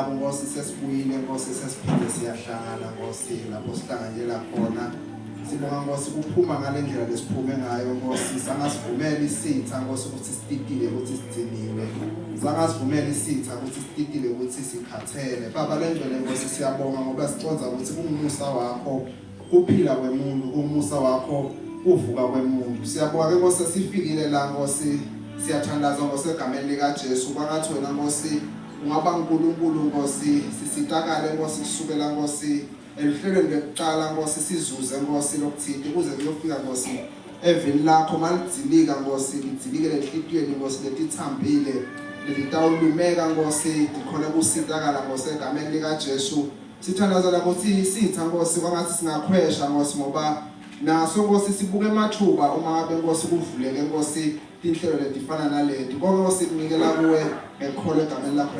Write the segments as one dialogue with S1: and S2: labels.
S1: nabo Nkosi sesibuyile Nkosi sesiphinde siyahlangana Nkosi lapho sihlanganyela khona sibonga Nkosi kuphuma ngale ndlela lesiphume ngayo Nkosi sangasivumela isitha Nkosi ukuthi sititile ukuthi sigciniwe sangasivumela isitha ukuthi sititile ukuthi sikhathele baba lengcwele Nkosi siyabonga ngoba siconza ukuthi kungumusa wakho kuphila kwemuntu umusa wakho uvuka kwemuntu siyabonga ke Nkosi sifikile la Nkosi siyathandaza Nkosi egameni lika Jesu kwangathi wena Nkosi ungaba uNkulunkulu Nkosi sisitakale Nkosi kusukela Nkosi elihlelweni lokuqala Nkosi sizuze Nkosi lokuthinta kuze kuyofika Nkosi evini lakho malidzilika Nkosi lidzilike lehlitweni Nkosi letithambile letitawulumeka Nkosi dikhona kusitakala Nkosi egameni lika Jesu sithandaza la ukuthi sitha Nkosi kwangathi singakhwesha Nkosi ngoba naso Nkosi sibuke emathuba uma ngabe Nkosi kuvuleke Nkosi inhlelo letifana naleti konke Nkosi kunikela kuwe ngekholo egameni lakho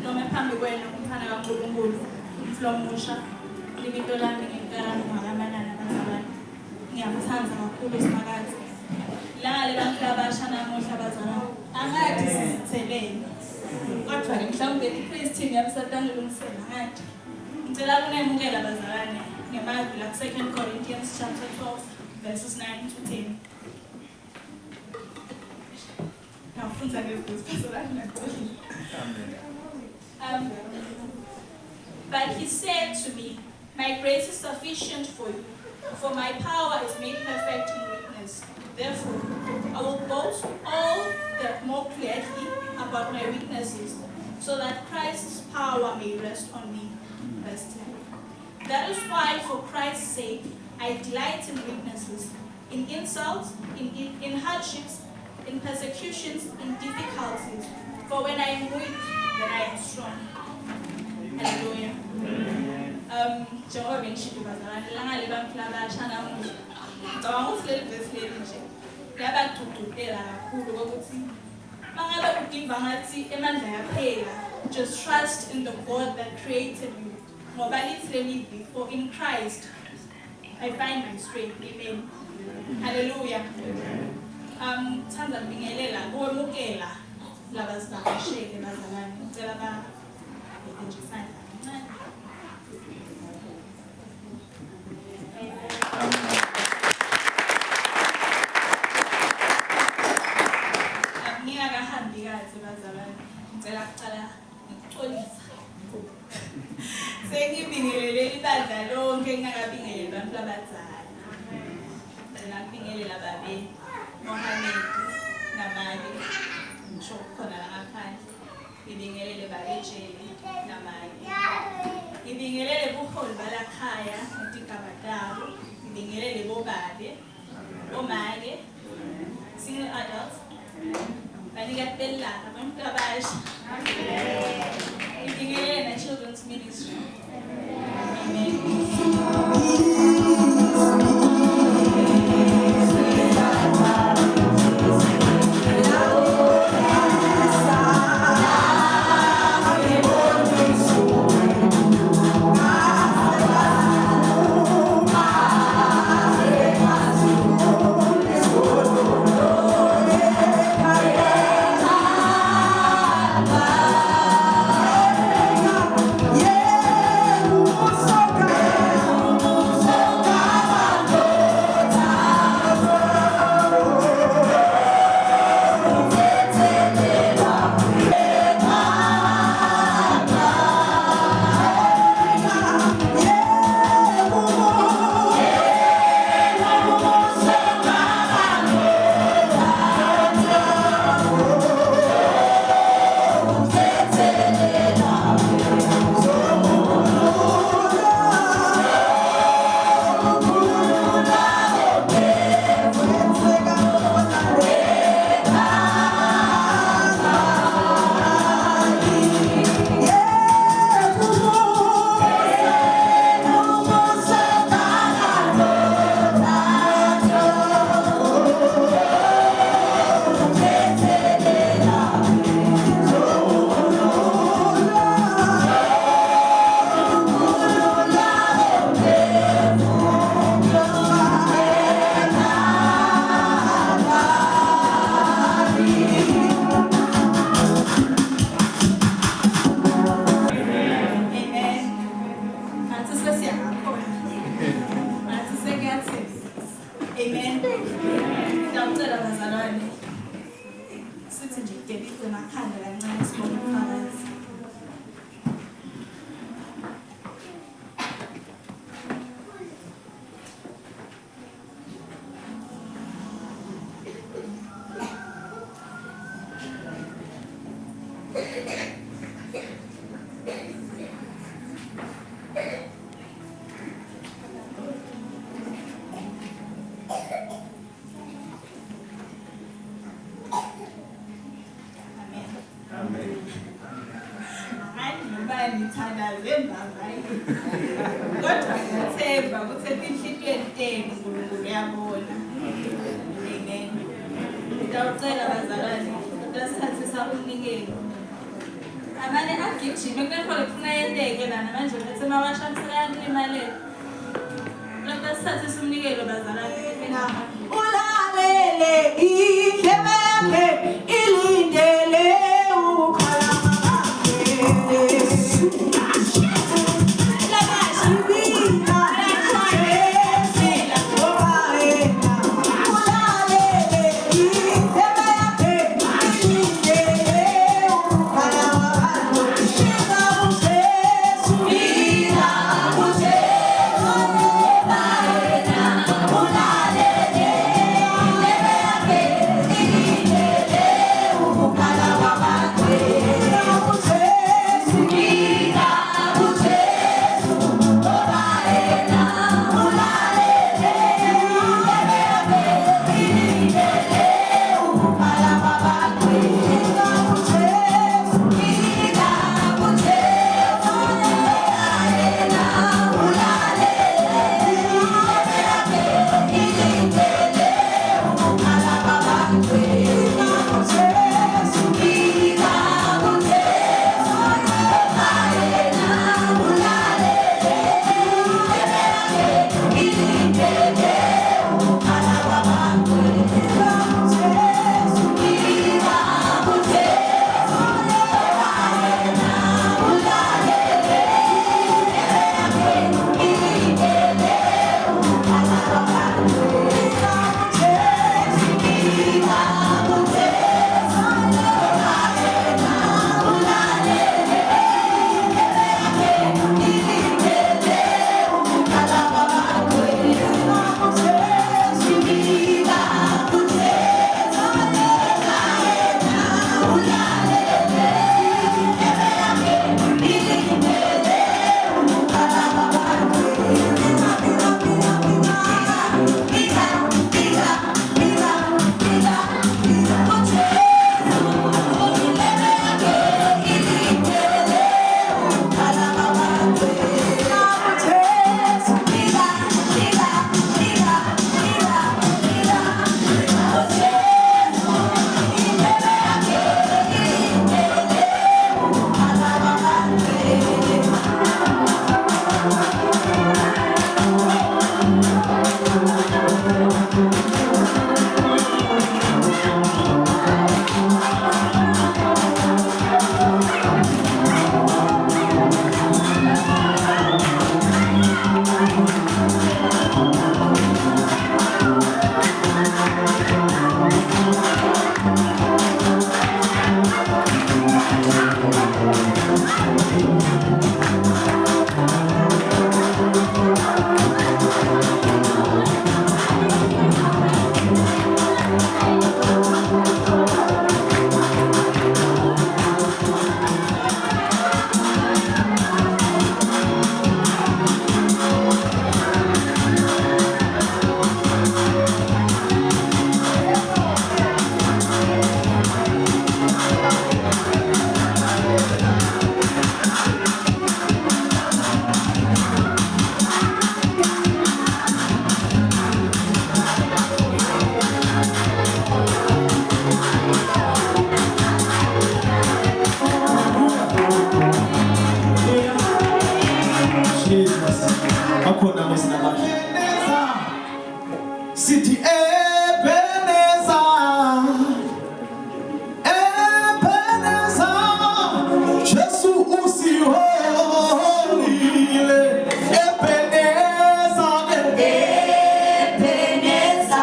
S2: noma phambi kwenu umfana kaNkulunkulu umflomusha libito lami ngenkaramu ngalamanana bazalwane ngiyamthanda kakhulu Simakazi lale bantu abasha namuhla bazalwane angathi sisithelene kodwa ke mhlawumbe iPriest team yamsatana ulungisela ngathi ngicela kunayimukela bazalwane ngemazwi la 2 Corinthians chapter 12 verses 9 to 10 But he said to me, my grace is sufficient for you, for my power is made perfect in weakness. Therefore, I will boast all the more clearly about my weaknesses, so that Christ's power may rest on me. Verse 10. That is why, for Christ's sake, I delight in weaknesses, in insults, in hardships, in persecutions, in difficulties. For when I am weak, then I am strong. Hallelujah. Jehovah bengishido bazalwane langale bamflabasha namuhla. Ngicabanga ukuthi leli verse leli nje liyabagcugcutela kakhulu ukuthi mangabe udiva ngathi emandla yaphela, just trust in the God that created you. Ngoba lithi leli for in Christ I find my strength. Amen. Hallelujah. Thanda ngibingelela ukwemukela laba sibasheke bazalwane ngicela ba nje isandla kancane ngiyakahambi kahle bazalwane ngicela kuqala ngikuxolisa sengibingelele ibandla lonke ngingakabingeleli abantu abadala ngicela ngibingelela babe Mohammed namali ngisho khona la ngaphandle ngibingelele babejele namali ngibingelele buholi balakhaya uTikabadalo ngibingelele bobabe omake single adults banikapela abantu abasha ngibingelele na children's ministry Amen. Ngiyacela bazalwane. Sithi nje kudebise emakhanda kancane sibone ubufakazi. Kodwa ngiyathemba ukuthi enhliziyweni enu uNkulunkulu uyabona. Amen. Ngiyacela bazalwane ukuthi sithathisa umnikelo. Amane agijime kunekhona kufuna yenteke lana manje bethe mawashamsela yanlimalela. Lapho sithathisa umnikelo bazalwane mina ulalele indlebe yakhe ilindele
S3: City Ebeneza, Ebeneza, Jesus usiholile, Ebeneza, Ebeneza,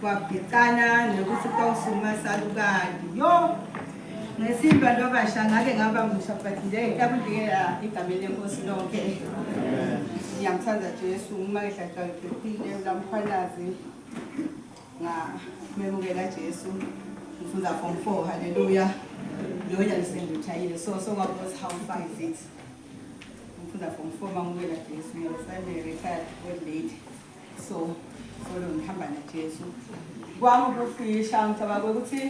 S4: kwabhekana nokuthi kwawusuma salukadi yo ngesimba lobasha ngake ngaba musha but nje ngiyabudikela igama lenkosi lonke ngiyamthanda Jesu uma ehlala ephephile lamkhwanazi memukela Jesu ngifunda form 4 haleluya loya lisengithayile so ngabona how far is it ngifunda form 4 mamukela Jesu ngiyosale retired late so ngihamba na Jesu kwami ukufisha ngicabanga ukuthi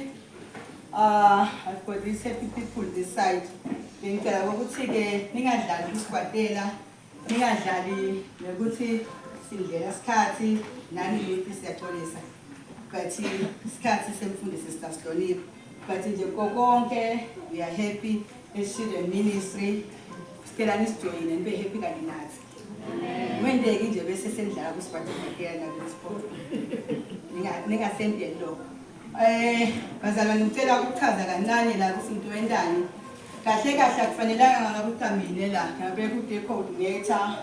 S4: I've got these happy people this side ngicela ukuthi ke ningadlali isikwatela ningadlali nokuthi sindlela isikhathi nani lithi siyaxolisa but isikhathi semfundisi sihlonipha but nje konke we are happy as children ministry sicela nisijoyine nibe happy kanye nathi wendeke nje bese sendlala kusikwatela na sport ningasendele lo bazalwane ngicela ukuchaza kancane la kusinto wendani kahle kahle akufanelanga ngakuqamine la ngabe kude coordinator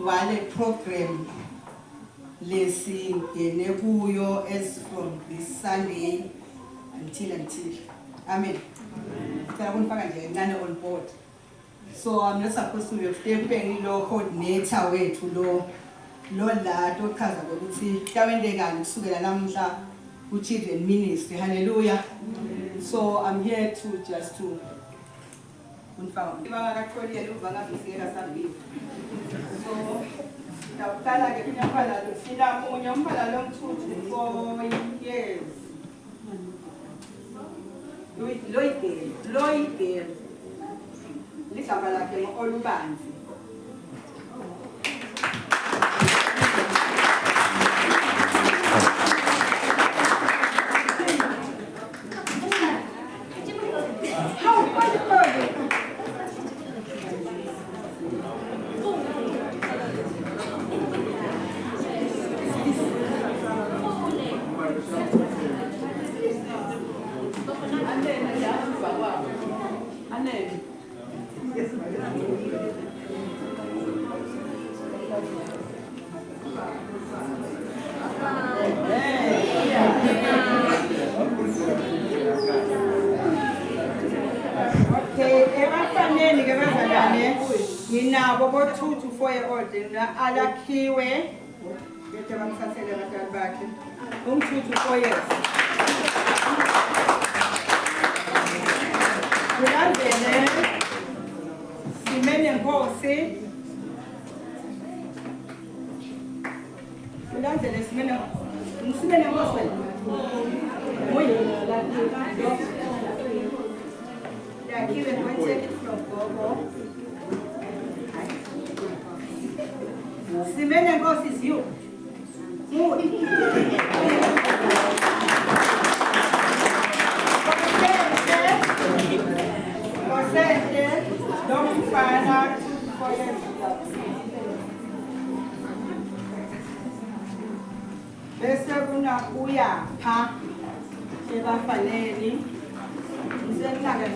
S4: wale program lesingene kuyo as from this Sunday until amen ngicela kunifaka nje kancane on board so I'm not supposed to be stepping lo coordinator wethu lo la tochaza ukuthi kawendekani kusukela namhla ku children ministry hallelujah so I'm here to just to confirm bangakatholile uvangavizela sabili so ndaqala ke kunyaphala lo sila munye umphala lo mthuthu for years Lloyd ligama lakhe olubanzi nginabo bo 2 to 4 year old alakhiwe bethe bamthathele abadala bakhe 2 to 4 years kulandele Simene Nkosi Simene Nkosi moyo lakhiwe take it from Gogo Simene Nkosi is you. Don't find out for yourself. Bese kuna uya pha ebafaneni ngisenhlaka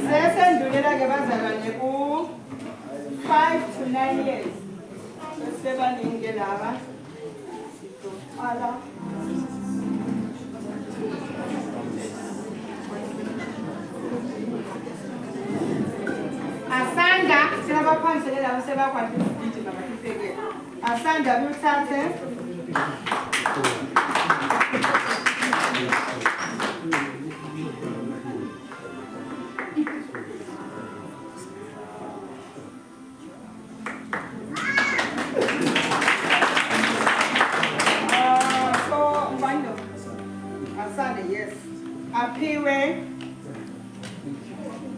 S4: Sesendulela ke bazalwane ku 5 to 9 years. Sebaningi laba. Ala. Asanda sinabaphansele labo sebakwazi ukuthi babapheke. Asanda buthathe. Yes. Aphiwe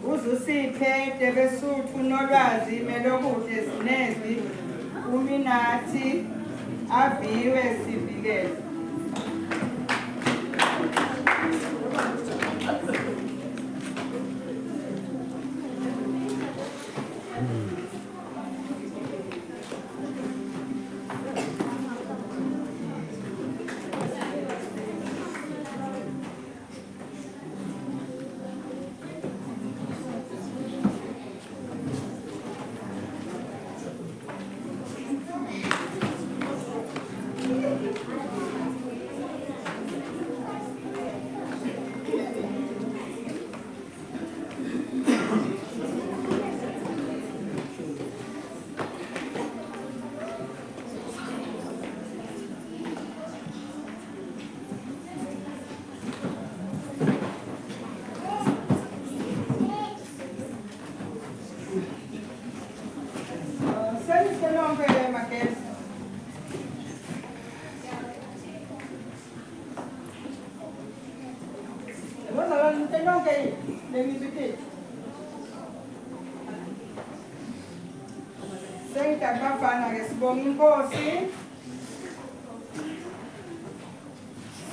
S4: uzusiphe debesuthu nolwazi melokude sinezi uminathi aviwe sivikele.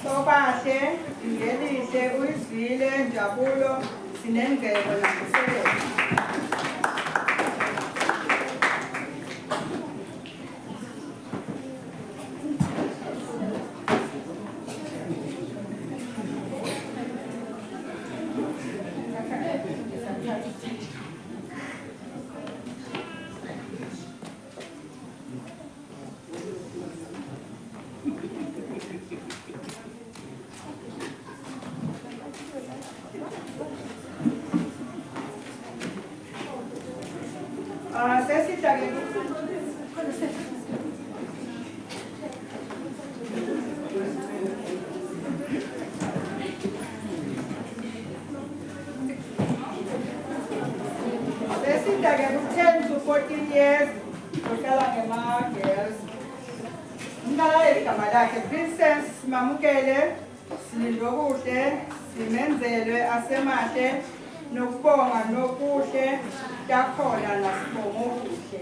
S4: Sobahle, Ngelihle, Uyisile, Njabulo, Sinengelo nakusebenza. Sesita 10 to 14 years, Kokala Kema girls. Ngala Erika Madake, Princess Mamukele, Silindogute, Simenzelwe, Asemate, Nokubonga, Nokuhle, Dakhona nasibonga okuhle.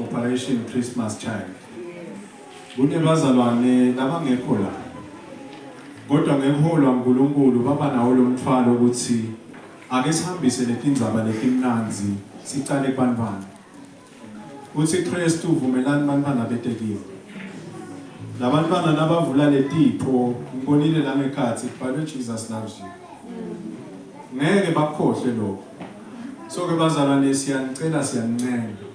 S5: Operation Christmas Child. Kunebazalwane labangekho la. Kodwa ngeholwa uNkulunkulu baba nawo lo mthwalo ukuthi ake sihambise letindzaba letimnanzi sicale kubantwana. Uthi Kristu uvumelani bantwana betekiwe. Labantwana nabavula letipho ngibonile la ngekhathi kubhalwe Jesus loves you. Ngeke bakhohle lokho. So ke bazalwane siyanicela siyanincenga.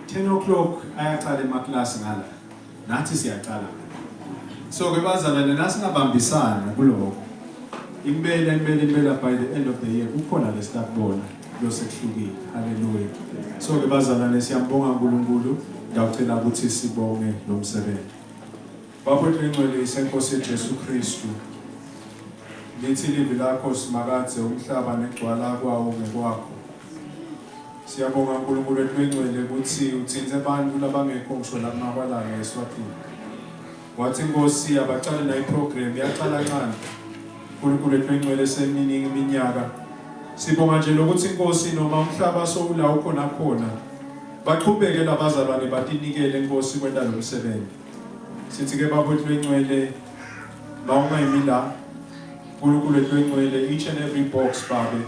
S5: 10 o'clock ayaqala emaklasi ngala. Nathi siyaqala. So ke bazalwane nasingabambisana kuloko. Impela by the end of the year kukhona lesakubona. losekuhlukile. Haleluya. So ke bazalwane siyambonga uNkulunkulu, ngiyacela ukuthi sibonge lo msebenzi. Bafowethu engcwele isenkosi Jesu Kristu. Lithi livi lakho simakadze umhlaba negcwala kwawo ngekwakho. Siyabonga uNkulunkulu wethu engcwele ukuthi uthinze abantu labangekho ngisho lakumakwalanga eSwatini. Wathi Nkosi abaqale na iprogram yaqala kancane. uNkulunkulu wethu engcwele seminingi iminyaka. Sibonga nje lokuthi Nkosi noma umhlaba sowula ukhona khona. Baqhubeke labazalwane batinikele Nkosi kwenda lo msebenzi. Sithi ke bafowethu engcwele bawungayimila uNkulunkulu wethu engcwele each and every box babe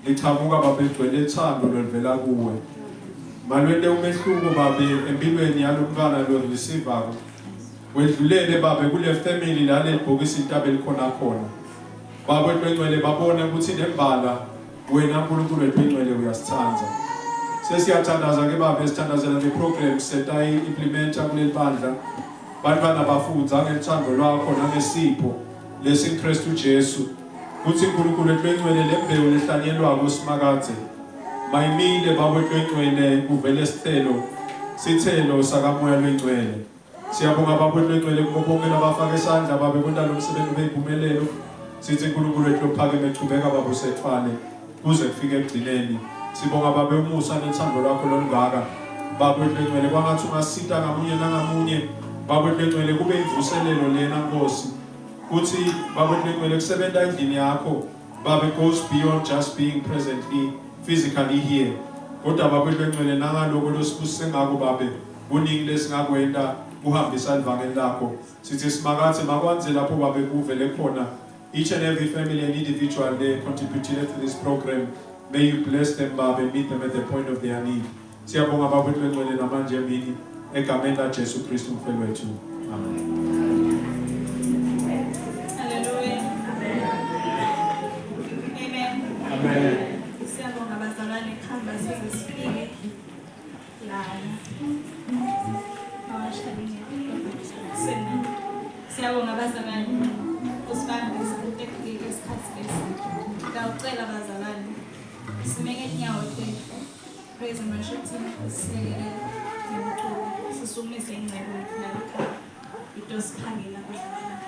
S5: lichamuka babe gcwele thando lolivela kuwe. Malwele umehluko babe empilweni yalomntwana lo receiver. Wedlulele babe kule family lale libhokisi intabe likhona khona. Baba wethu engcwele babona ukuthi nembala wena uNkulunkulu wethu engcwele uyasithanza. Sesiyathandaza ke babe sithandazela le program setayi implementa kuleli bandla. Bantwana bafundza ngethando lwakho nangesipho lesiKristu Jesu. Kuthi uNkulunkulu wethu engcwele lembewu lehlanyelwako simakadze. Mayimile baba wethu engcwele kuvele sithelo sakamoya lwengcwele. Siyabonga baba wethu engcwele kubonke labafaka isandla babe kwenda lo msebenzi beyimpumelelo. Sithi uNkulunkulu wethu lophakeme chubeka baba usethwale kuze kufike ekugcineni. Sibonga babe umusa nethando lwakho lolungaka. Baba wethu engcwele kwangathi ungasita ngamunye nangamunye. Baba wethu engcwele kube imvuselelo lena Nkosi. Kuthi baba wethu engcwele kusebenza endlini yakho. Baba goes beyond just being presently physically here. Kodwa baba wethu engcwele nangaloko losibusise ngako babe kuningi lesingakwenda kuhambisa ivangeli lakho. Sithi simakathe makwenze lapho babe kuvele khona. Each and every family and individual they contributed to this program. May you bless them, Baba, and meet them at the point of their need. Siyabonga baba wethu engcwele namanje emini egameni la Jesu Kristu mfelo wethu. Amen.
S2: Hallelujah. Amen.
S5: Amen.
S2: Siyabonga bazalwane khamba size sifike la. Siyabonga bazalwane. Usibambise utekike isikhathi lesi. Ngiyacela bazalwane. Simeke inyawo lethu. Praise and worship team. Sisekele ngomculo. Sisumise ingcebo yethu la ekhaya. Idosiphangela bazalwane.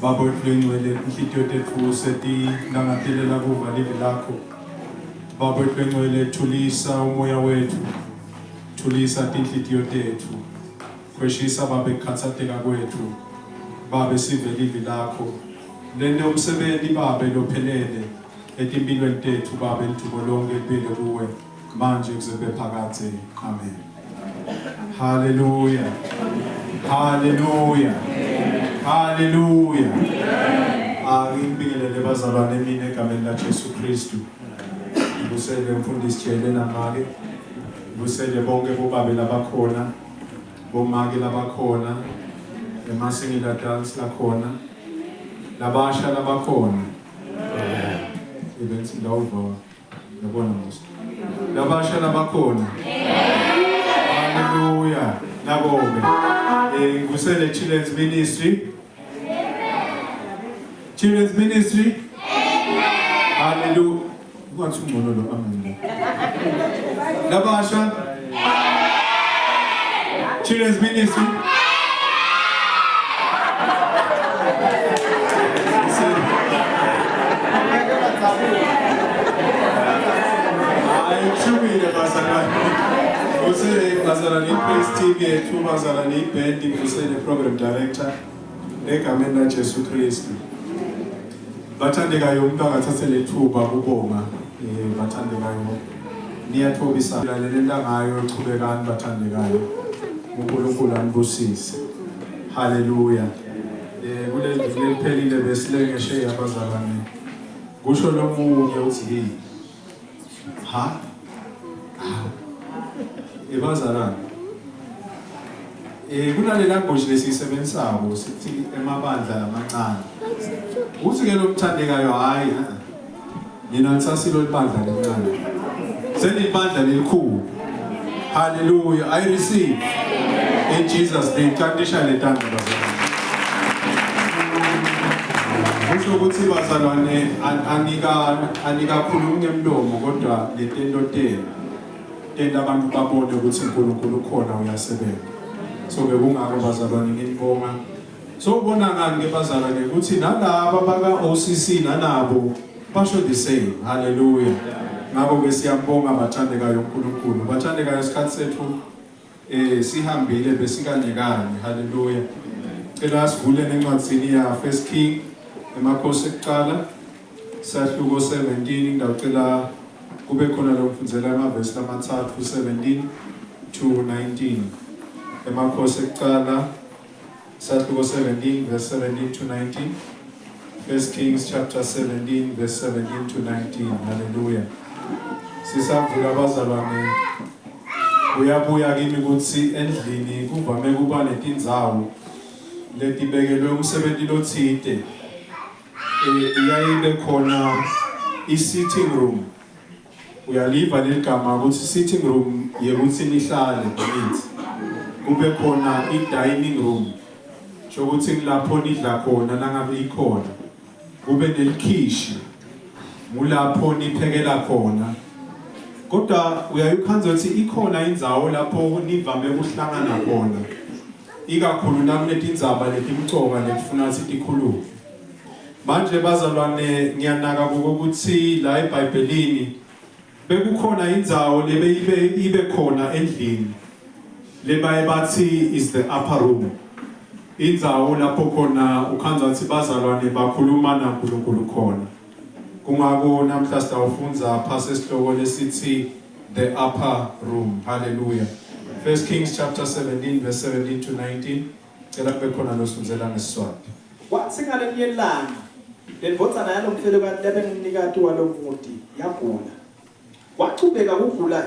S5: Baba wethu engcwele inhliziyo tethu sethi nangathelela kuva livi lakho. Baba wethu engcwele thulisa umoya wethu. Thulisa tinhliziyo tethu. Kweshisa baba ekhathatheka kwethu. Baba sive livi lakho. Lento umsebenzi baba lophelele etimpilweni tethu baba lithubo lonke liphele kuwe manje kuze bephakathe. Amen. Hallelujah. Hallelujah. Hallelujah. Ngibingelele bazalwane mina egameni la Jesu Kristu. Ngibusele umfundisi Jele namake. Ngibusele bonke bobabe labakhona, bomake labakhona, emasingila dance lakhona. Labasha labakhona. Events ndawuva. Yabona manje. Labasha labakhona. Hallelujah. Nabonge. Ngusele Children's Ministry. Children's Ministry. Hallelujah. Ungathi ungcono lo amen. Labasha. Children's Ministry. Ayishumile bazalwane. Ngusele bazalwane iPraise TV yethu bazalwane iband ngusele program director egameni laJesu Kristu. Bathandekayo umuntu angathathe lethuba kubonga bathandekayo niyathobisa lalela ngayo uchubekani bathandekayo uNkulunkulu anibusise. Hallelujah. Kuleli phelile besilengeshe abazalwane. Kusho lo munye uthi hey. Ha? Ebazalwane. Kunale language lesisebenzisako sithi emabandla amancane. Uthi ke lo mthandekayo hayi mina ngisasilo libandla lencane. Senibandla lelikhulu. Hallelujah. I receive in Jesus name. Kantisha letanda bazalwane. Kusho ukuthi bazalwane anika khuluma ngemlomo kodwa letento tena abantu babone ukuthi uNkulunkulu ukhona uyasebenza. So bekungako bazalwane nginibonga. So ubona ngani ke bazalwane ukuthi nalabo baka OCC nanabo basho the same. Hallelujah. Ngabo ke siyambonga bathandekayo uNkulunkulu. Bathandekayo isikhathi sethu sihambile besikanyekanye. Hallelujah. Cela sivule nencwadi ya First King emakhosi ekuqala sahluko 17 ngicela kube khona lo mfundzela amavesi lamathathu 17 to 19 emakhosi ekuqala sahluko 17 verse 17 to 19 First Kings chapter 17 verse 17 to 19. Hallelujah. Sisavula abazalwane uyabuya kimi ukuthi endlini kuvame kuba netindzawo letibekelwe umsebenzi lothide iyayibe khona i-sitting room. Uyaliva leligama ukuthi sitting room yekuthi nihlale nithi. Kube khona i-dining room. Shokuthi lapho nidla khona nangabe ikhona. Kube nelikhishi. Mulapho niphekela khona. Kodwa uyayikhanza ukuthi ikhona indzawo lapho nivame ukuhlangana khona. Ikakhulu nakunetindzaba letimcoka letifuna ukuthi tikhulume. Manje bazalwane ngiyanaka ukuthi la eBhayibhelini bekukhona indzawo ibe khona endlini lebaye bathi is the upper room. Indzawo lapho khona ukhanza ukuthi bazalwane bakhuluma naNkulunkulu khona. Kungako namhla sitawufunza phasi esihloko lesithi the upper room. Hallelujah. First Kings chapter 17 verse 17 to 19. Cela kube khona losifundela ngeSiswati.
S3: Kwathi ngalenye ilanga lendvodzana yalomfelokati lebenginikati walomuti yagula. Wachubeka kugula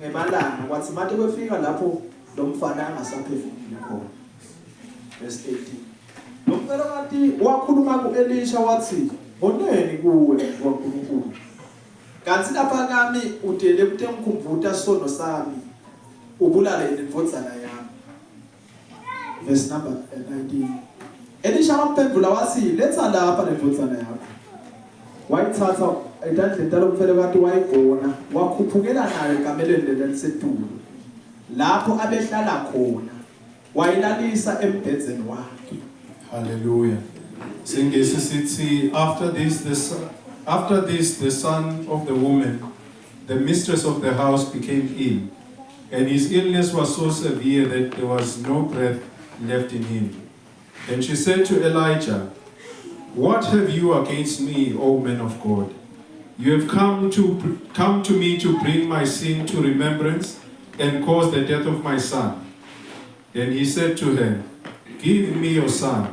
S3: ngemalanga kwathi manje kwefika lapho lo mfana angasaphefumuli khona. Verse 18. Lo mfelokati wakhuluma ku-Elisha wathi, "Honeni kuwe waNkulunkulu. Kanti lapha kami udele ukuthi ngikhumbuta sono sami ubulale indvodzana yami." Verse number 19. Elisha wamphendula wathi, "Letha lapha lendvodzana yakho." Wayithatha etandleni talomfelokati wayigona wakhuphukela nayo ekameleni lelisedulo. Lapho abehlala khona wayilalisa embhedzeni wakhe.
S5: Hallelujah. Singesi sithi after this the son of the woman, the mistress of the house, became ill, and his illness was so severe that there was no breath left in him. And she said to Elijah, "What have you against me, O man of God? You have come to me to bring my sin to remembrance and cause the death of my son." Then he said to her, "Give me your son."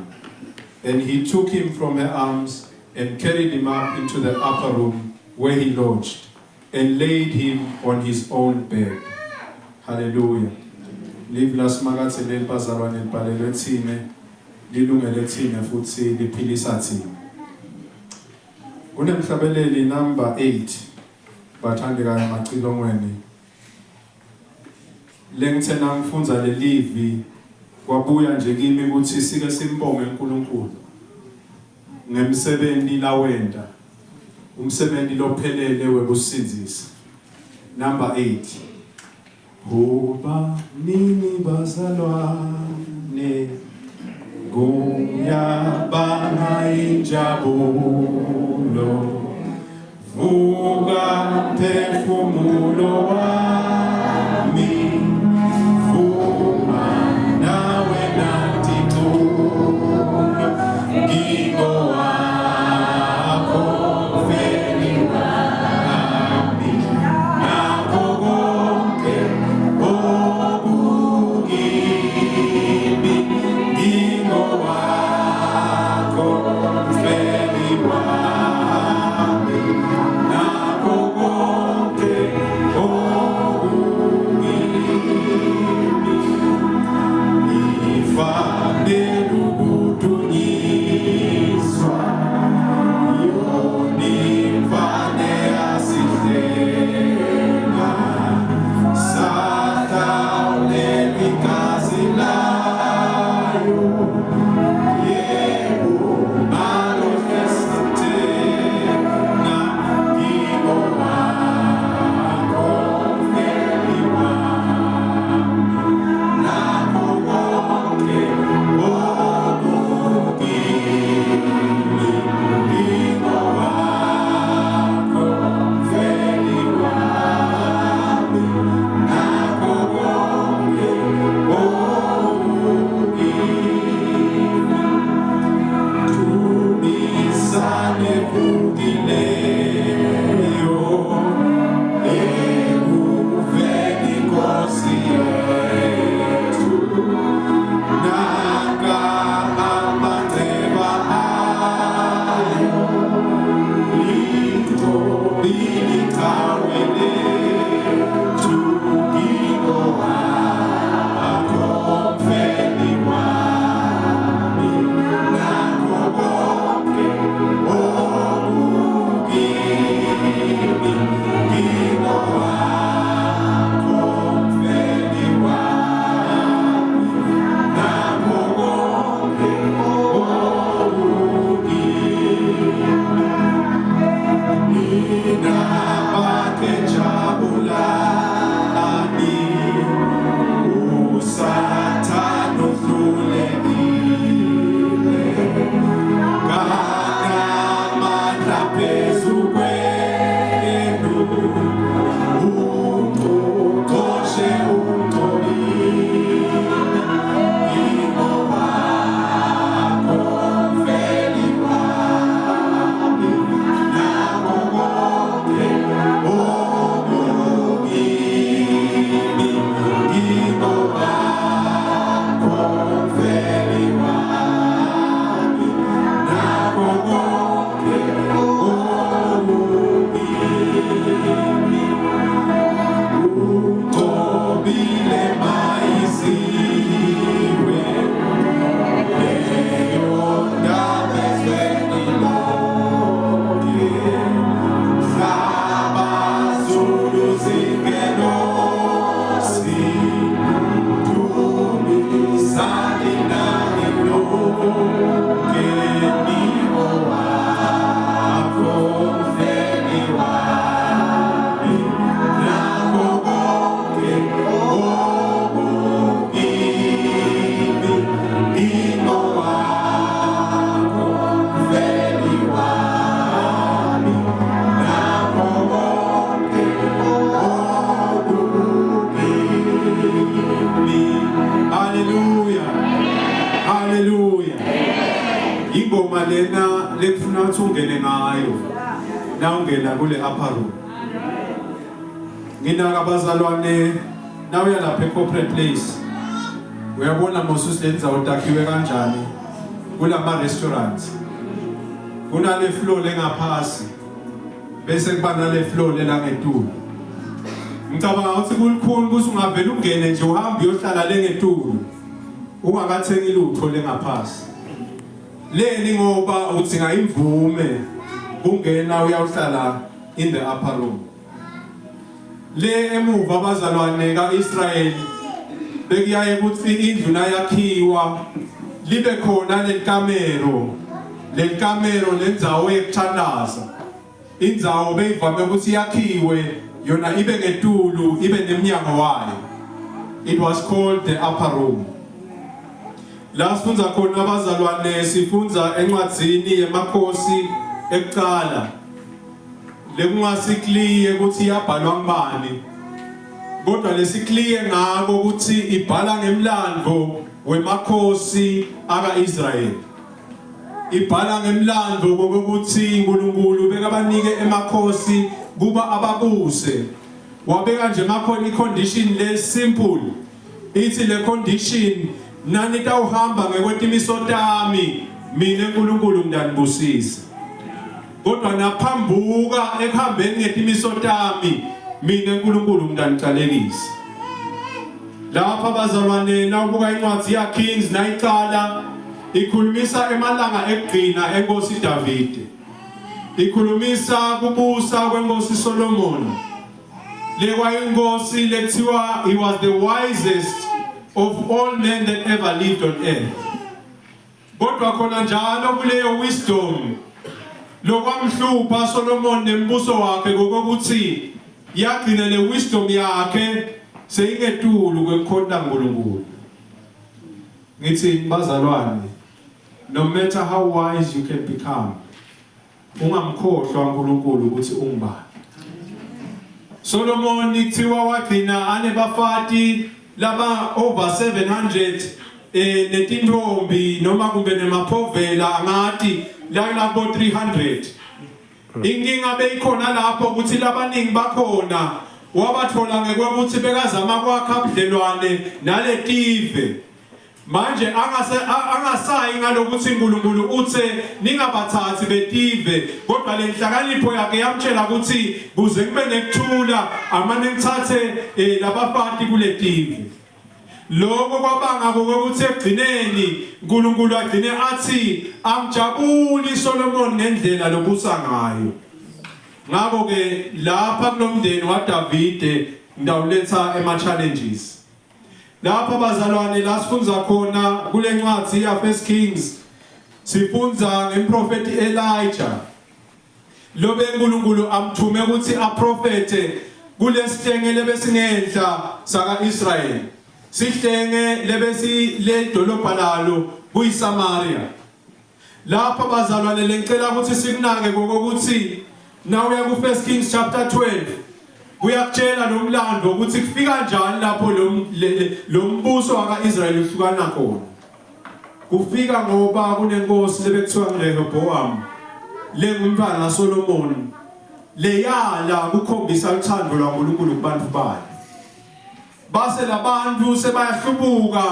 S5: And he took him from her arms and carried him up into the upper room where he lodged and laid him on his own bed. Hallelujah. Live las magaze le bazalwane libhalelwe thine lilungele thina futhi liphilisa thina. Kunemhlabeleli number 8 bathandekayo emacilongweni. Lengithena ngifundza lelivi kwabuya nje kimi ukuthi sike simbonge uNkulunkulu ngemsebenzi lawenda, umsebenzi lophelele wekusindisa. Number 8. Hoba nini bazalwane Guyabanga injabulo Vuga phefumulo wami Vuma nawe natitulo Ngingo wako feli wami Nako konke okukimi Ngingo wako feli wami Nako konke okukimi Ifanele ukudunyiswa Yonimfane asihlenga Sahlawulelwa igazi layo Yebo nalo esithenga Ngingo wakho mfeli wami Nakho konke okukimi Ngingo wakho mfeli wami Nakho konke okukimi Tumisane kukileyo Ekuveni Nkosi yethu Naka amaceba ayo Litho bilichawe lethu Ngingo wakho mfeli wami Nakho konke okukimi Ngingo wakho mfeli wami Nakho konke okukimi Nina bakhe jabulani usathana uhlulekile Kanamandla phezu kwenu Ungqongqoshe ungcolile Ngingo wakho mfeli wami Nakho konke okukimi Ngingo wakho mfeli wami Nakho konke okukimi Ugcobile mayisiwe Eyondaba ezweni lonke Zabazulu zingelosi Dumisani nami lonke Ngingo wakho mfeli wami Nakho konke okukimi Ngingo wakho mfeli wami Nakho konke okukimi Hallelujah Hallelujah Ingoma lena lekufuna ukuthi ungene ngayo na ungena kule upper room Ngina abazalwane na uya lapha corporate place uyabona mosusi lenza utakhiwe kanjani kulama restaurants kunale floor lengaphasi bese kuba nale floor lela ngetulo ngicabanga ukuthi kulikhulu ukuthi ungavela ungene nje uhamba uyohlala le ngetulo ungakathengi lutho lengaphasi leni ngoba udzinga imvume kungena uyawuhlala in the upper room. Le emuva abazalwane kaIsrayeli bekuyaye ukuthi indlu nayakhiwa libe khona lelikamero lendzawo yekuthandaza. Indzawo beyivame ukuthi yakhiwe yona ibe ngetulu ibe neminyango wayo. It was called the upper room. La sifunza khona abazalwane sifunza encwadzini yemakhosi ekuqala. Lekungasikliye ukuthi yabhalwa ngubani. Kodwa lesikliye ngako ukuthi ibhala ngemlando wemakhosi aka-Israyeli. Ibhala ngemlando kokuthi uNkulunkulu bekabanike emakhosi kuba ababuse. Wabeka nje makhona icondition le simple. Ithi le condition nani tawuhamba ngekwetimiso tami mina uNkulunkulu ngidanibusisa. Kodwa naphambuka ekuhambeni ngetimiso tami mina uNkulunkulu ngidanicalekisa. Lapha abazalwane nawubuka incwadi yaKings nayiqala ikhulumisa emalanga ekugcina enkosi Davide. Ikhulumisa kubusa kwenkosi Solomon. Le kwayinkosi lekuthiwa he was the wisest of all men that ever lived on earth. Kodwa khona njalo kuleyo wisdom lokwamhlupha Solomon nembuso wakhe kokuthi yagcina le wisdom yakhe seyingetulu kwekukhonza uNkulunkulu. Ngithi bazalwane, no matter how wise you can become, ungamkhohlwa uNkulunkulu ukuthi ungubani. Solomon kuthiwa wagcina anebafati laba over 700 netintombi noma kumbe nemaphovela ngathi labo 300. Inkinga beyikhona lapho ukuthi labaningi bakhona wabathola ngekweukuthi bekazama kwakha ubudlelwane naletive. Manje angasayi ngalokuthi uNkulunkulu uthe ningabathathi betive, kodwa le nhlakanipho yakhe yamtshela ukuthi kuze kube nekuthula amane ngithathe labafati kuletive. Lokho kwabanga ukuthi egcineni uNkulunkulu agcine athi amjabuli Solomon ngendlela lobusa ngayo. Ngakho ke lapha kulomndeni waDavide ngidawuletha challenges. Lapha bazalwane la sifunza khona kule ncwadi ya First Kings sifunza ngemprofeti Elijah. Lobe uNkulunkulu amthume ukuthi aprofete kulesihlenge lebesingenhla saka Israel. Sihlenge lebesi le dolobha lalo kuyiSamaria. Lapha bazalwane lencela ukuthi sikunake kokuthi now uya ku First Kings chapter 12 uyakutshela nomlando ukuthi kufika kanjani lapho lo mbuso wakaIsrael uhlukana khona. Kufika ngoba kunenkosi lebekuthiwa nguRehoboam lengumntwana kaSolomon leyala ukukhombisa uthando lwaNkulunkulu kubantu bayo. Base labantu sebayahlubuka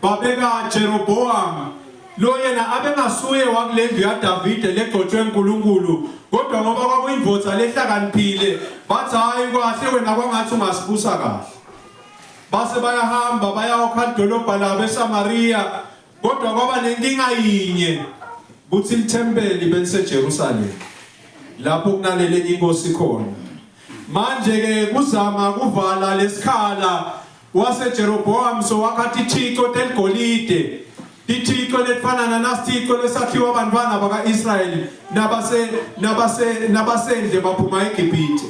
S5: babeka Jeroboam lo yena abengasuye wakulendlu yaDavide legcotshwe uNkulunkulu, kodwa ngoba kwakuyindvodza lehlakaniphile bathi hayi kwahle wena kwangathi ungasibusa kahle. Base bayahamba bayawakha idolobha labo eSamaria, kodwa kwaba nenkinga yinye ukuthi ithempeli beliseJerusalem lapho kunalele inkosi khona. Manje ke kuzama kuvala lesikhala waseJeroboam so wakhathi ithixo teligolide, ithixo lefana nasithixo lesakhiwa abantwana bakaIsrayeli nabasendle baphuma eGibhithe.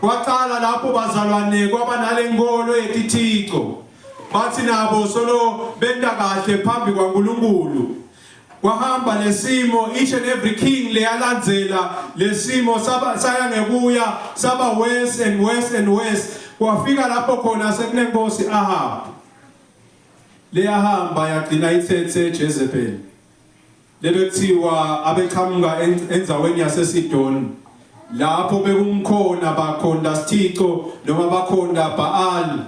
S5: Kwaqala lapho bazalwane kwaba nalenkolo yethixo, bathi nabo solo benda kahle phambi kwaNkulunkulu. Kwahamba lesimo, each and every king leyalandzela lesimo saya ngekuya saba worse and worse and worse. Kwafika lapho khona sekunenkosi Ahab. Leyahamba yagcina ithethe Jezebel. Lebekuthiwa abeqhamuka endzaweni yaseSidoni. Lapho bekumkhona bakhonda sithixo noma bakhonda Baal.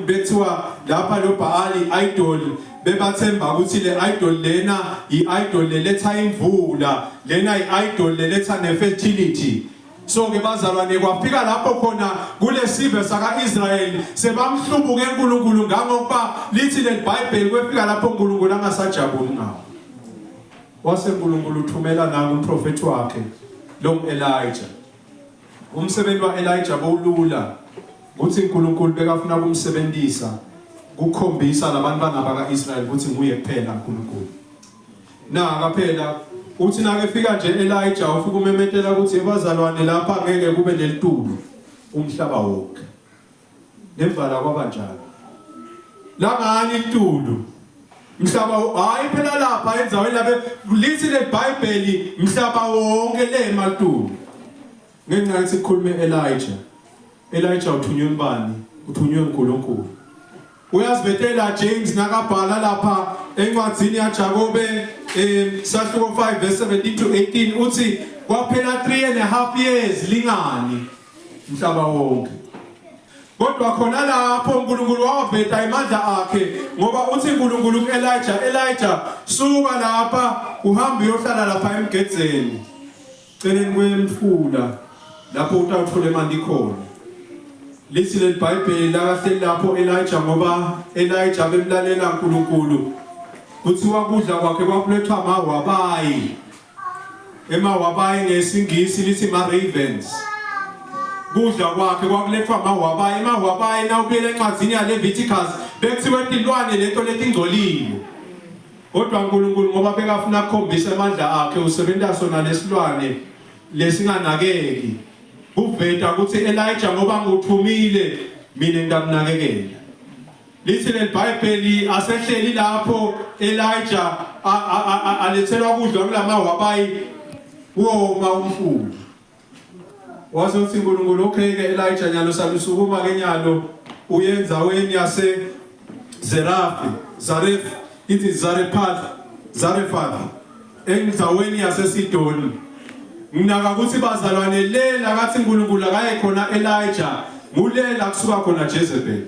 S5: Bethiwa lapha lo Baal idol bebathemba ukuthi le idol lena i-idol leletha imvula, lena i-idol leletha nefertility. So ke bazalwane kwafika lapho khona kulesive saka-Israyeli sebamhlubuke uNkulunkulu ngangokuba lithi le Bible kwefika lapho uNkulunkulu angasajabuli ngawo. wase uNkulunkulu uthumela nangu umprofeti wakhe lo Elijah. Umsebenzi waElijah bowulula ukuthi uNkulunkulu bekafuna ukumsebenzisa ukukhombisa labantwana bakaIsrael ukuthi nguye kuphela uNkulunkulu. Akaphela uthi nake fika nje Elijah ufika umemetela ukuthi ebazalwane lapha ngeke kube nelitulu umhlaba wonke. Nemvala kwabanjalo. La ngani ilitulu mhlaba hayi phela lapha enzaweni lapha lithi leBhayibheli mhlaba wonke le malitulu. Ngenxa yokuthi sikhulume Elijah uthunywe ubani? Uthunywe uNkulunkulu. Uyazibetela James nakabhala lapha encwadzini yaJakobe sahluko 5 verse 17 to 18 uthi kwaphela 3.5 years lingani mhlaba wonke. Kodwa khona lapho uNkulunkulu wawabheda imandla akhe ngoba uthi uNkulunkulu Elijah suka lapha uhamba uyohlala lapha emgedzeni celeni kwemfula lapho utawuthola imali khona. Lithi leBhayibheli lakahle lapho Elijah ngoba Elijah bemlalela uNkulunkulu kuthiwa kudla kwakhe kwakulethwa amawabayi. Emawabayi ngesingisi lithi ma-ravens. Kudla kwakhe kwakulethwa amawabayi. Amawabayi nawubuyela encwadzini yaLeviticus bekuthiwa itilwane leto letingcolile. Kodwa uNkulunkulu ngoba bekafuna ukukhombisa amandla akhe usebenzisa sona lesilwane lesinganakeki. Uveta ukuthi Elijah ngoba nguthumile mina ngiyakunakekela. Lithi leBhayibheli asehleli lapho Elijah alethelwa kudla kulamawabayi woma umfula. Wazothi uNkulunkulu okay-ke Elijah nyalo salusukuma ke nyalo uyenzaweni yase Zarephath enzaweni yase Sidoni. Nginaka ukuthi bazalwane lela kathi uNkulunkulu akaye khona Elijah ngulela kusuka khona Jezebel.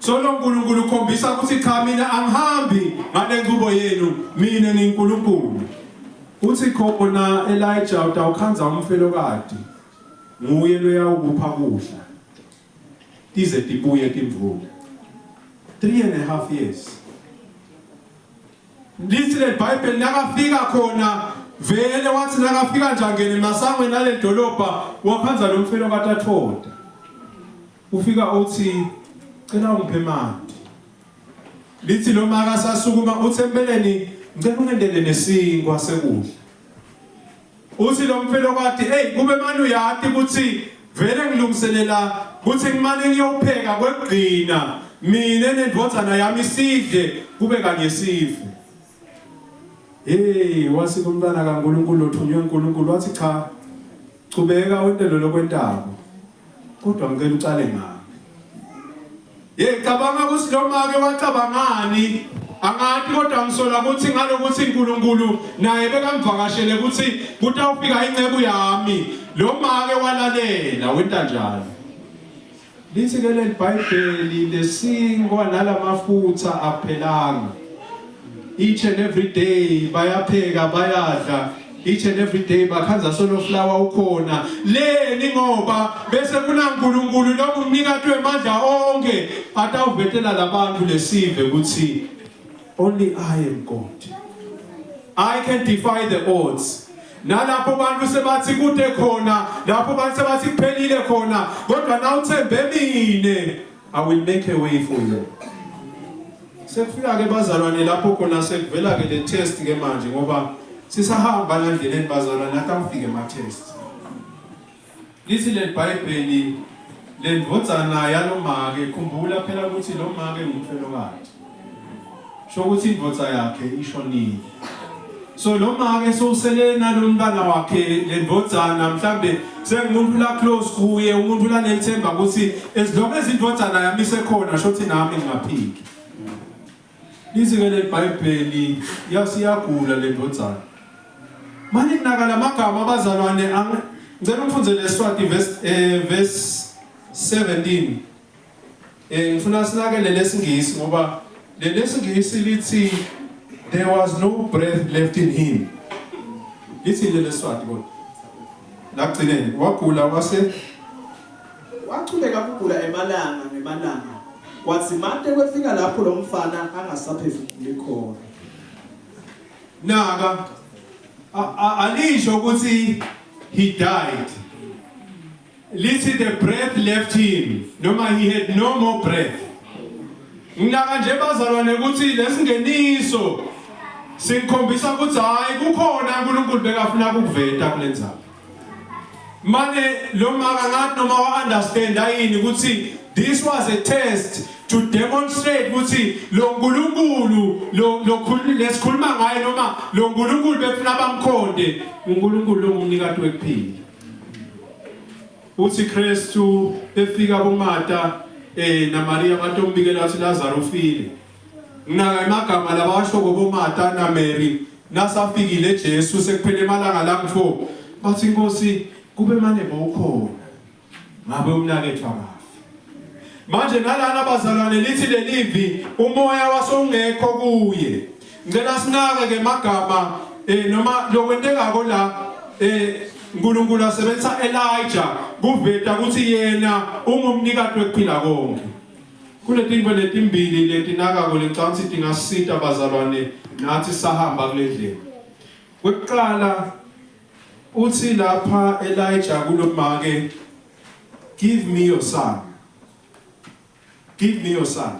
S5: So lo uNkulunkulu ukhombisa ukuthi cha mina angihambi ngale nqubo yenu mina ngiNkulunkulu. Uthi khona Elijah utawukhanza umfelokadi nguye loya ukupha kudla tize tibuye timvula 3.5 years. Lithi leBhayibheli nakafika khona vele wathi nakafika nje angene masangweni nale dolobha wakhanza lo mfelokadi athoda. Ufika uthi cela ungiphe manje. Lithi lo maka sasukuma uthi empeleni ngicela ungendele nesinkwa sekudla. Uthi lo mfelokadi kube manje uyati ukuthi vele ngilungiselela ukuthi ngimane ngiyopheka kwegcina mina nendvodzana yami sidle kube kanye sife. Wasi kumntana kaNkulunkulu othunywe uNkulunkulu wathi cha chubeka wentelo lokwentako kodwa ngicela ucale ngami. Cabanga ukuthi lo make wacabangani angathi kodwa ngisola ukuthi ngalokuthi uNkulunkulu naye bekamvakashele ukuthi kutawufika incebo yami lo make walalela wenta njalo. Lithi ke leBhayibheli lesinkwa nalamafutha aphelanga. Each and every day bayapheka bayadla. Each and every day bakhanza solo flower ukhona. Leni ngoba bese kuna uNkulunkulu lo umnikati wemandla onke atawuvetela labantu lesive ukuthi only I am God. I can defy the odds. Nalapho bantu sebathi kude khona, lapho bantu sebathi kuphelile khona, kodwa na uthembe mine, I will make a way for you. Sekufika ke bazalwane lapho khona sekuvela ke le test ke manje ngoba sisahamba landleleni bazalwane akamfike ama test. Lithi leBhayibheli lendvodzana yalomake khumbula phela ukuthi lo make ngumfelokade. Sho ukuthi indvodza yakhe ishonile. So lo make sowusele nalomntana wakhe lendvodzana mhlambe sengumuntu la close kuye umuntu la nethemba ukuthi as long as indvodzana yami sekhona shothi nami ngingaphiki. Lithi ke leBhayibheli yasiyagula lendvodzana. Manje kunaka lamagama abazalwane ngicela umfunze leSwati verse 17. Ngifuna sinakele lesingisi ngoba lesingisi lithi there was no breath left in him. Lithi leSwati kodwa. Lagcineni wagula wase
S3: wachubeka ukugula emalanga. Kwathi manje kwefika lapho lo mfana angasaphefumuli khona.
S5: naka alisho ukuthi he died. Lithi the breath left him noma he had no more breath. Nginaka nje bazalwane ukuthi lesingeniso sikhombisa ukuthi hayi kukhona uNkulunkulu bekafuna ukuveta kulenzayo. Manje lo maka ngathi noma wa understand ayini ukuthi this was a test to demonstrate ukuthi lo uNkulunkulu lo lesikhuluma ngaye noma lo uNkulunkulu befuna bamkhonde uNkulunkulu lo ngumnikati wekuphila. Uthi Kristu efika kuMartha na Maria batombikela ukuthi Lazarus ufile. Nginaka emagama labasho koboMartha na Mary nasafikile Jesu sekuphele emalanga la-4 bathi Nkosi kube manje bawukhona ngabe umnakethwa kahle. Manje nalana bazalwane lithi lelivi umoya wasongekho kuye. Ngicela sinake ke magama noma lokwenteka la uNkulunkulu asebenzisa Elijah kuveta ukuthi yena ungumnikati wekuphila konke. Kuletinto letimbili letinaka ngicabanga ukuthi dingasita bazalwane nathi sahamba kule ndlela. Kwekuqala uthi lapha Elijah kulomake give me your son. Give me your son.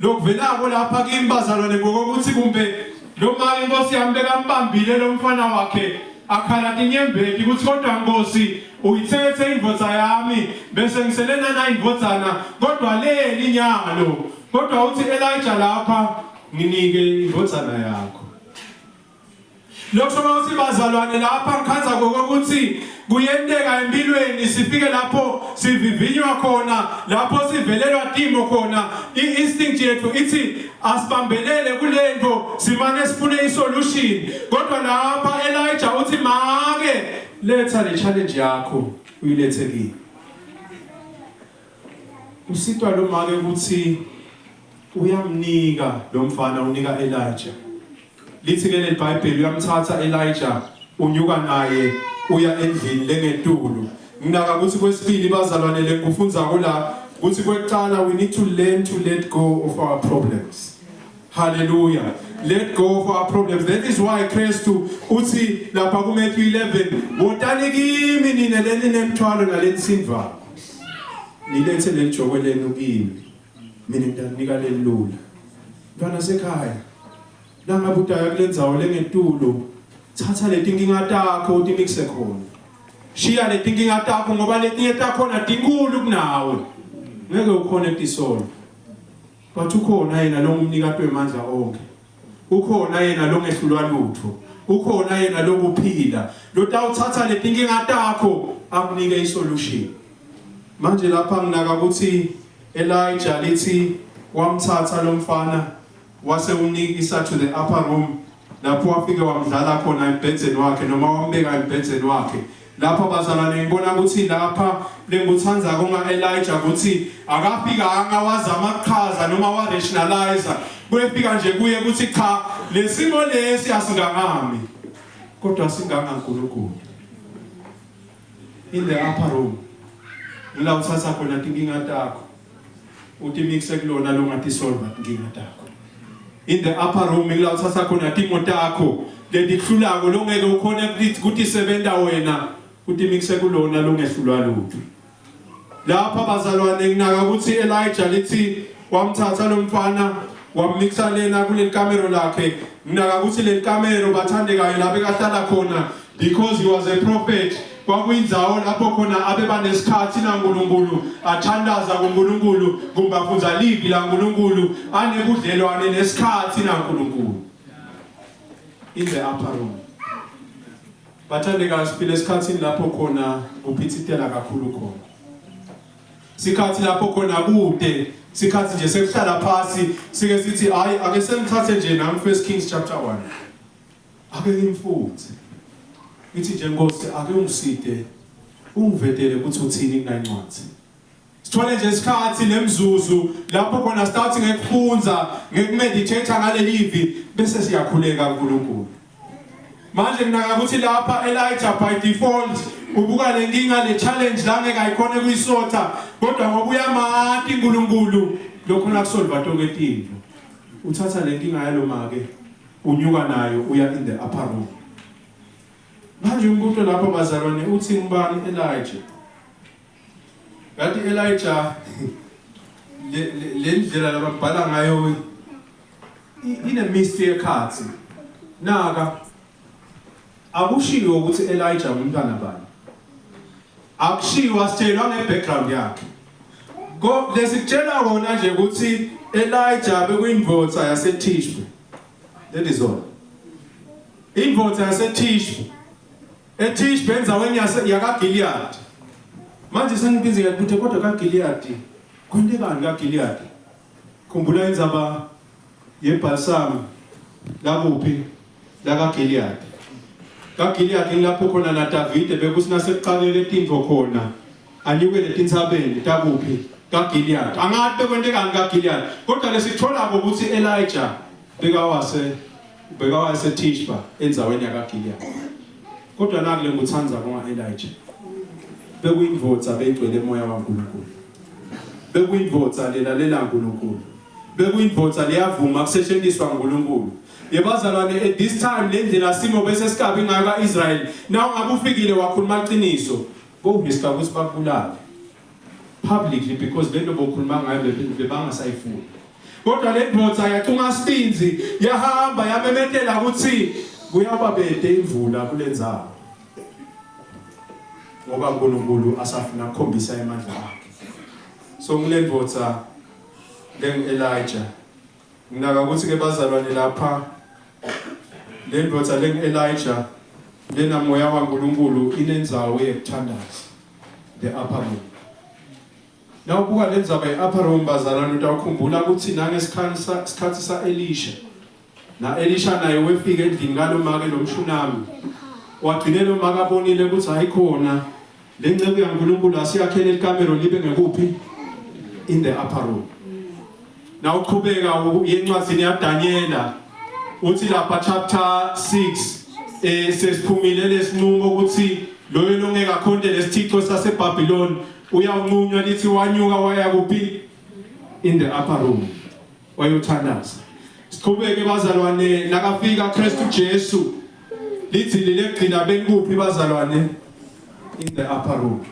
S5: Lokuvela lapha kimbazalwane ngokuthi kumbe lo make Inkosi yami bekambambile lo mfana wakhe akhala tinyembeti ukuthi kodwa Nkosi uyithethe indvodza yami bese ngiselena na indvodzana kodwa leli nyalo kodwa uthi Elijah lapha nginike indvodzana yakho. Lokho mawuthi bazalwane lapha ngikhanza ngokuthi kuyenteka empilweni sifike lapho sivivinywa khona lapho sivelelwa timo khona instinct yethu ithi asibambelele kulento simane sifune isolution kodwa lapha Elijah uthi make letha le challenge yakho uyilethe kimi. Usitwa lo make ukuthi uyamnika lo mfana unika Elijah. Lithi ke leBhayibheli uyamthatha Elijah unyuka naye uya endlini lengetulu. Nginaka ukuthi kwesibili bazalwane lenkufunza kula ukuthi kwekuqala we need to learn to let go of our problems. Hallelujah. Let go of our problems. That is why Kristu uthi lapha ku Matthew 11 wotani kimi nina leni nemthwalo nalensindva. Nilethe lenjoko lenu kimi. Mina ngitanika lelula. Bana sekhaya. Nangabudayo kulendzawo lengetulu. Thatha letinkinga takho utimikise khona. Shiya letinkinga takho ngoba letinye takho na tinkulu kunawe. Ngeke uconnect isolo. But ukhona yena lo ngumnikati wemandla onke. Ukhona yena lo ngehlulwa lutho. Ukhona yena lo kuphila. Lo tawuthatha letinkinga takho akunike isolution. Manje lapha nginaka ukuthi Elijah lithi wamthatha lo mfana wase unikisa to the upper room. Lapho wafike wamdlala khona embhedzeni wakhe noma wambeka embhedzeni wakhe. Lapha bazalwane ngibona ukuthi lapha lenguthanza konga Elijah ukuthi akafika angawazama ukuchaza noma wa rationalize kuyefika nje kuye ukuthi cha lesimo lesi asingangami kodwa singanga uNkulunkulu. In the upper room ngila uthatha khona inkinga takho uthi mixe kulona lo ngathi solve inkinga takho. In the upper room ngila uthatha khona timo takho ledihlulako lo ngeke ukhona ukuthi sebenta wena uthi mixe kulona lo ngehlulwa lutho. Lapha bazalwane nginaka ukuthi Elijah lithi wamthatha lo mfana wammixa lena kule kamero lakhe. Nginaka ukuthi le kamero bathandekayo lapho ekahlala khona because he was a prophet. Kwakuyindzawo lapho khona abeba nesikhathi naNkulunkulu athandaza kuNkulunkulu kumbafunza livi laNkulunkulu anebudlelwane nesikhathi naNkulunkulu. In the upper room. Bathandeka siphile esikhathini lapho khona kuphithitela kakhulu khona. Sikhathi lapho khona kude, sikhathi nje sekuhlala phansi, sike sithi hayi ake sengithathe nje nami 1 Kings chapter 1. Ake ngimfuthe. Ithi nje Nkosi ake ungiside ungivedele ukuthi uthini kunancwadi. Sithole nje isikhathi nemzuzu lapho khona starting ngekufunza, ngekumeditate ngale livi bese siyakhuleka kuNkulunkulu. Manje nginaka ukuthi lapha Elijah by default ubuka lenkinga le challenge la ngeke ayikhone kuyisotha kodwa ngoba uyamati uNkulunkulu lokho nakusolva tonke izinto. Uthatha lenkinga yalo make unyuka nayo uya in the upper room. Manje umuntu lapho bazalwane uthi ngubani Elijah. Kanti Elijah le ndlela lababhala ngayo ine mystery ekhathi. Naka akushiwo ukuthi Elijah umntwana bani. Akushiwo sitshelwa ngebackground yakhe. Go lesikutshela wona nje ukuthi Elijah bekuyindvodza yaseTishbe. That is all. Indvodza yaseTishbe. eTishbe enzaweni yakaGilead. Manje sengibizwe ukuthi kodwa kaGilead konke bani kaGilead? Khumbula indzaba yeBalsam labuphi la kaGilead. KaGilead ngilapho khona naDavid bekusina sekuqaleke tindvo khona. Anyuke letintsabeni tabuphi kaGilead. Angathi bekwente kani kaGilead. Kodwa lesithola ukuthi Elijah bekawase Tishbe enzaweni yakaGilead. Kodwa nakule nguthanza kwa Elijah. Bekuyindvodza begcwele emoya kaNkulunkulu. Bekuyindvodza lelalela uNkulunkulu. Bekuyindvodza liyavuma kusetshenziswa uNkulunkulu. Yebazalwane at this time lendlela simo bese sikabi ngayo kaIsrael. Naw ngabe ufikile wakhuluma iqiniso. Bohisa ukuthi bakubulale. Publicly because lento bokhuluma ngayo bebangasayifuni. Kodwa le ndvodza yacunga sibinzi yahamba yamemetela ukuthi kuyaba bede imvula kulenzayo. Ngoba uNkulunkulu asafuna ukukhombisa amandla akhe. So ngilendvodza Elijah. Nginaka ukuthi ke bazalwane lapha le ndvodza Elijah lena moya kaNkulunkulu inenzawo yekuthandaza the upper room. Now buka lenza by upper room bazalwane utawukhumbula ukuthi nangesikhathi sa Elisha. Na Elisha naye wefika endlini kalomake lomshunami. Wagcine lo maka abonile ukuthi hayikhona le ncebo yaNkulunkulu asiyakhele ikamero libe ngekuphi in the upper room. Na uqhubeka yencwadi yaDaniela uthi lapha chapter 6 sesiphumile lesinqumo ukuthi loyo longeka khonde lesithixo saseBabylon uyawunqunywa lithi wanyuka waya kuphi in the upper room wayothandaza. Siqhubeke bazalwane nakafika Kristu Jesu lithi lilegcina benkuphi bazalwane in the upper room.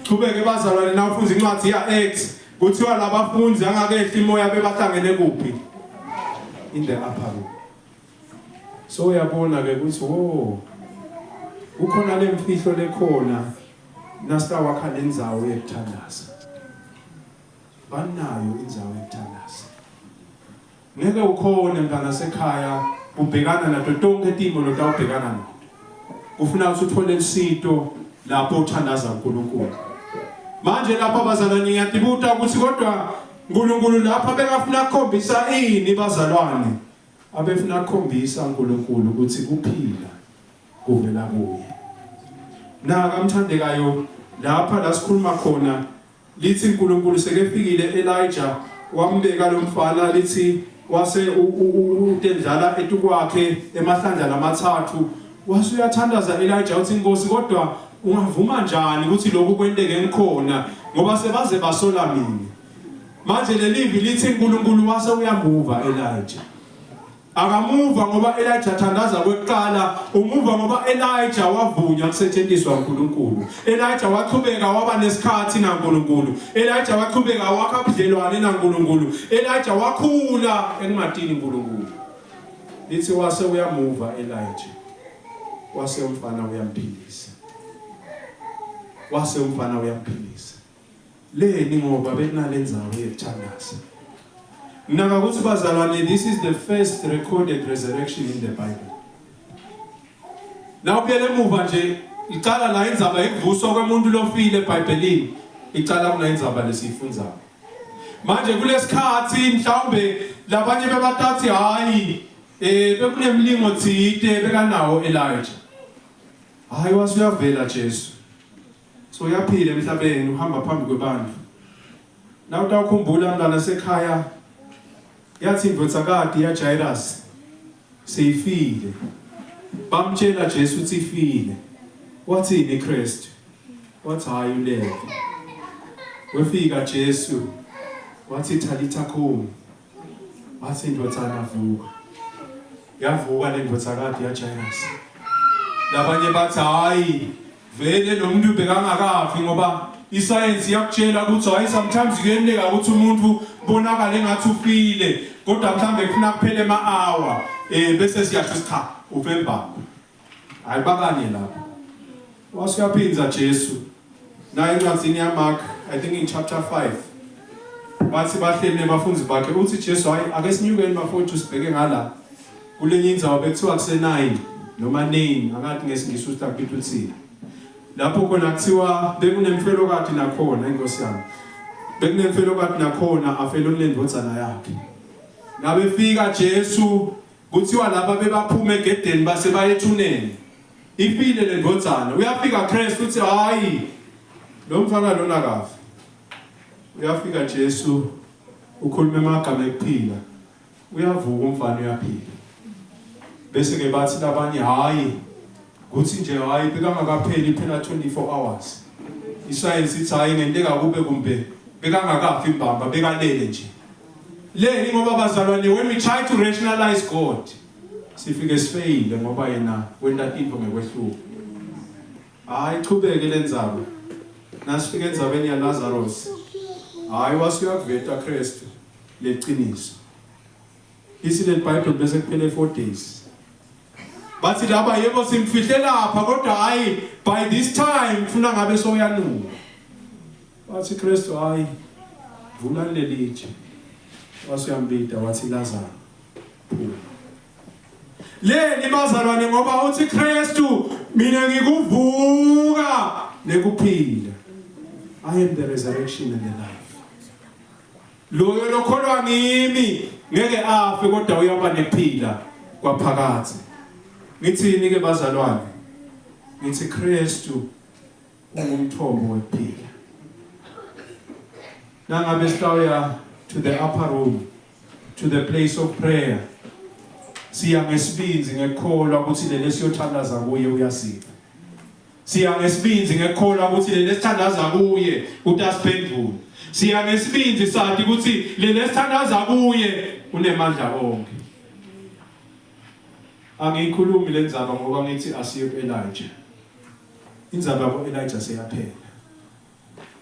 S5: Siqhubeke bazalwane nawufunza incwadi yaActs kuthiwa labafundi angakehla imoya bebahlangene kuphi in the upper room. So uyabona ke ukuthi ukhona lemfihlo lekhona nasta wakha lenzawo yekuthandaza. Banayo indzawo yekuthandaza. Ngeke ukhona mntana sekhaya ubhekana nato tonke timo lotawubhekana nato. Ufuna ukuthi uthole isito lapho uthandaza uNkulunkulu. Manje lapha bazalwane ngiyatibuta ukuthi kodwa uNkulunkulu lapha bekafuna ukukhombisa ini bazalwane? Abefuna ukukhombisa uNkulunkulu ukuthi kuphila kuvela kuye. Naka mthandekayo lapha la sikhuluma khona lithi uNkulunkulu sekefikile Elijah wambeka lo mfana lithi wase utendlala etukwakhe emahlandla amathathu wase uyathandaza Elijah uthi Nkosi kodwa ungavuma njani ukuthi lokhu kwenteke ngikhona ngoba sebaze basola mina. Manje lelivi lithi uNkulunkulu wase uyamuva Elijah. Akamuva ngoba Elijah athandaza kwekuqala, umuva ngoba Elijah wavunya kusetshenziswa uNkulunkulu. Elijah waqhubeka waba nesikhathi naNkulunkulu. Elijah waqhubeka wakha ubudlelwane naNkulunkulu. Elijah wakhula engimatini uNkulunkulu. Lithi wase uyamuva Elijah. Wase umfana uyamphilisa. Wase umfana uyamphilisa. Leni ngoba bekunalendzawo yekuthandaza. Naka ukuthi bazalwane, this is the first recorded resurrection in the Bible. Now phela emuva nje icala la indzaba yekuvuswa kwemuntu lofile eBhayibhelini icala kuna indzaba lesiyifunzayo. Manje kulesikhathi mhlawumbe labanye bebatathi hayi bekunemlingo tsite bekanawo Elijah. Hayi wasuyavela Jesu. So uyaphila emhlabeni uhamba phambi kwabantu. Na utawukhumbula mntana sekhaya yathi indvodzakati yaJairus seyifile. Bamtshela Jesu uthi ifile. Wathini Kristu? Wathi hayi ulele. Wefika Jesu wathi Talitha kum. Wathi indodzana vuka. yavuka le ndodzakade yaJairus. Labanye bathi hayi vele lo muntu bekangakafi ngoba iscience yakutshela ukuthi hayi sometimes kuyenzeka ukuthi umuntu bonakala engathi ufile kodwa mhlambe kufuna kuphele ama-hour bese siyasho cha uvemba. Hayi bakanye lapho. Wasiyaphinza Jesu. Na encwadzini yaMark I think in chapter 5 bathi bahleli nebafundi bakhe uthi Jesu hayi ake sinyukeni bafowethu sibheke ngala kulenye indzawo bekuthiwa kuse9 noma 9 angathi ngesingisi uthi akuthini lapho khona kuthiwa bekunemfelokati nakhona inkosi yami bekunemfelokati nakhona afelo lendodzana yakhe nabefika Jesu kuthiwa laba bebaphume egedeni base bayethuneni ifile lendodzana uyafika Christ uthi hayi lo mfana lona kafi uyafika Jesu ukhuluma amagama ekuphila uyavuka umfana uyaphila bese ke bathi labanye hayi kuthi nje hayi bekangakapheli phela 24 hours iscience ithi hayi ngenteka kube kumbe bekangakafi imbamba bekalele nje leli ngoba bazalwane when we try to rationalize God sifike sifeyile ngoba yena wenda into ngekwehluka hayi chubeke lenzaba nasifike enzabeni yaLazarus hayi wasiyakuveta Kristu leqiniso isile iBhayibheli bese kuphele 4 days bathi laba yebo simfihle lapha kodwa hayi by this time ufuna ngabe soyanuka bathi Kristu hayi vula lelitshe wasiyambida wathi Lazarus leli bazalwane ngoba uthi Kristu mina ngikuvuka nekuphila I am the resurrection and the life loyo lokholwa ngimi ngeke afe kodwa uyaba nephila kwaphakathi ngithini ke bazalwane ngithi Kristu ungumthombo wephila nangabe sihlaya to the upper room to the place of prayer siya ngesibinzi ngekholwa ukuthi leli siyothandaza kuye uyasiza siya ngesibinzi ngekholwa ukuthi leli sithandaza kuye utasiphendula siya ngesibinzi sathi ukuthi leli sithandaza kuye unemandla onke angiyikhulumi lenzaba ngoba ngithi asiye kuElijah inzaba yaboElijah seyaphela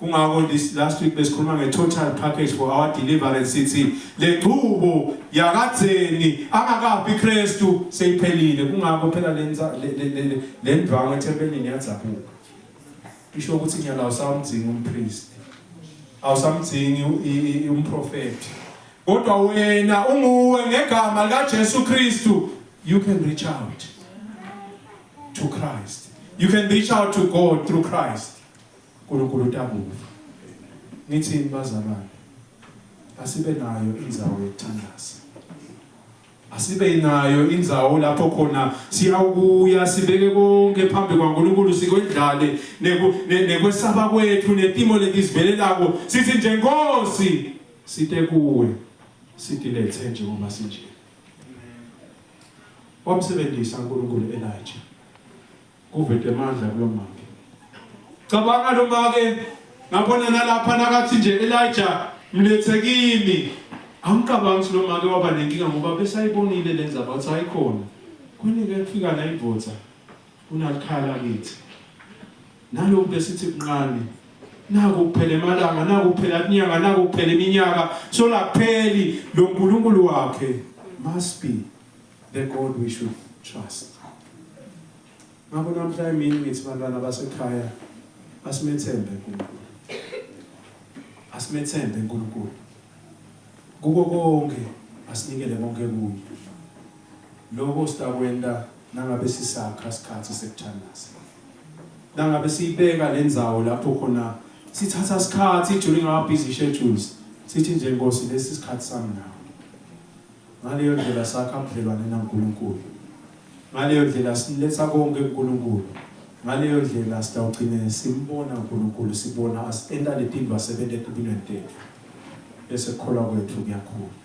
S5: kungako this last week besikhuluma nge-total package for our deliverance sithi le ngqubo yakadzeni angakapi Kristu seyiphelile kungako phela le ndwangu ethempelini yadzabuka isho ukuthi nyala awusamdzingi umpriest awusamdzingi umprofeti kodwa wena unguwe ngegama likaJesu Kristu you can reach out to Christ you can reach out to God through Christ uNkulunkulu tabuva ngithi bazalwane asibe nayo indzawo yokuthandaza asibe nayo indzawo lapho khona siyawubuya sibeke konke phambi kwaNkulunkulu sikwedlale nekwesaba kwethu netimo letisivelelako sithi nje Nkosi site kuwe sithi lethe nje ngoba sinje wamsebenzisa uNkulunkulu Elijah kuvete amandla kulomama cabanga lo make ngabona nalapha nakathi nje Elijah mlethe kimi angicabangi lo make waba nenkinga ngoba besayibonile lenza bathi ayikhona kunike kufika la ivotha unalikhala kithi nalokho besithi kunqane naku kuphela emalanga naku kuphela inyanga naku kuphela iminyaka so lakupheli lo uNkulunkulu wakhe must be the God we should trust ngabona mhla mina ngithi bantwana basekhaya asimethembe uNkulunkulu asimethembe uNkulunkulu kuko konke asinikele konke kuye lokho sitakwenda nangabe sisakha isikhathi sekuthandaza nangabe siyibeka lendzawo lapho khona sithatha isikhathi during our busy schedules sithi nje Nkosi lesi isikhathi sami nawe ngaleyo ndlela sakha ubudlelwane naNkulunkulu ngaleyo ndlela siletha konke kuNkulunkulu ngaleyo ndlela sitawugcina simbona uNkulunkulu sibona asenda letindwa sebente empilweni tethu bese kukholwa kwethu kuyakhula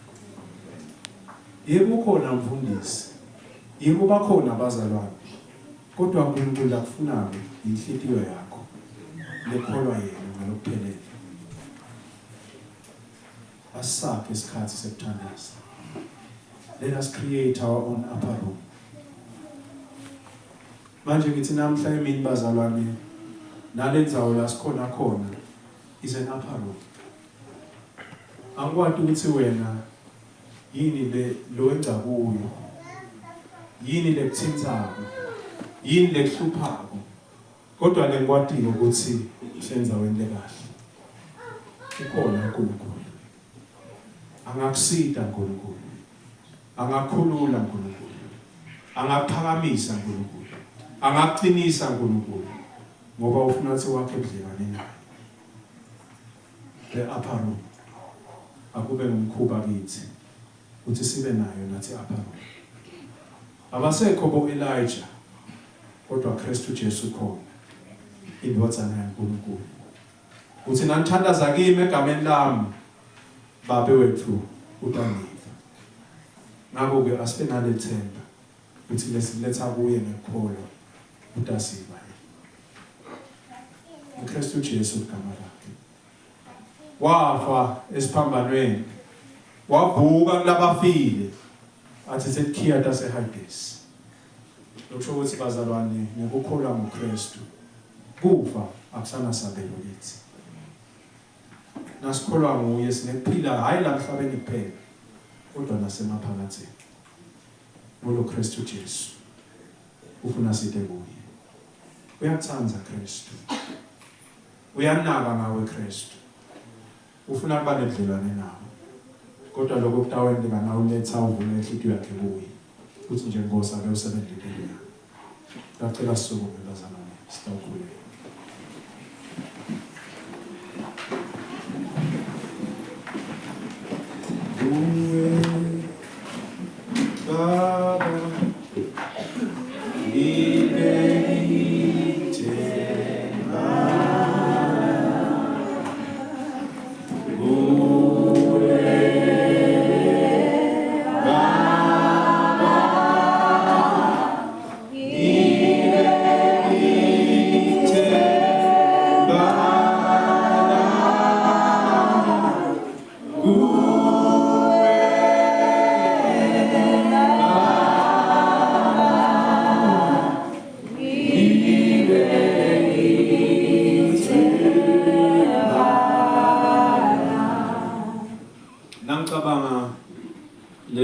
S5: yebo khona mfundisi yebo bakhona abazalwane kodwa uNkulunkulu akufunayo inhliziyo yakho lekholwa yena ngalokuphelele asakhe isikhathi sekuthandaza Let us create our own upper room. Manje ngithi namhla emini bazalwane nalendzawo la sikhona khona is an upper room. Angikwati ukuthi wena yini le lo enza kuyo. Yini lekuthinthako. Yini lekuhluphako. Kodwa lengikwati ukuthi senza wende kahle. Ukhona uNkulunkulu. Angakusida uNkulunkulu. Angakhulula uNkulunkulu. Angaphakamisa uNkulunkulu. Angaqinisa uNkulunkulu. Ngoba ufuna ukuthi wakhe ebudlelwane naye. The upper room. Akube ngumkhuba kithi ukuthi sibe nayo nathi upper room. Abasekho bo Elijah kodwa Kristu Jesu khona. Indodana kaNkulunkulu. Uthi nanithandaza kimi egameni lami babe wethu utangiva. Ngakho ke asibenale themba uthi lesiletha kuye ngekholwa utasiva. uKristu Jesu igama lakhe. Wafa esiphambanweni. Wavuka kulabafile. Athi sekhiya taseHades. Lokusho ukuthi bazalwane ngokukholwa ngoKristu. Kufa akusana sabelo lithi. Nasikholwa nguye sinephila hayi la emhlabeni kuphela kodwa nasemaphakathini. Ngolo Kristu Jesu. Ufuna sithe kuye. Uyakuthanda Kristu. Uyanaka ngawe Kristu. Ufuna kuba nebudlelwane nawe. Kodwa lokho kutawendeka nawe uletha uvule inhliziyo yakhe kuye. Uthi nje Nkosi ake usebenzele yena. Ngicela sisukume bazalwane sitawukhuleka. Baba,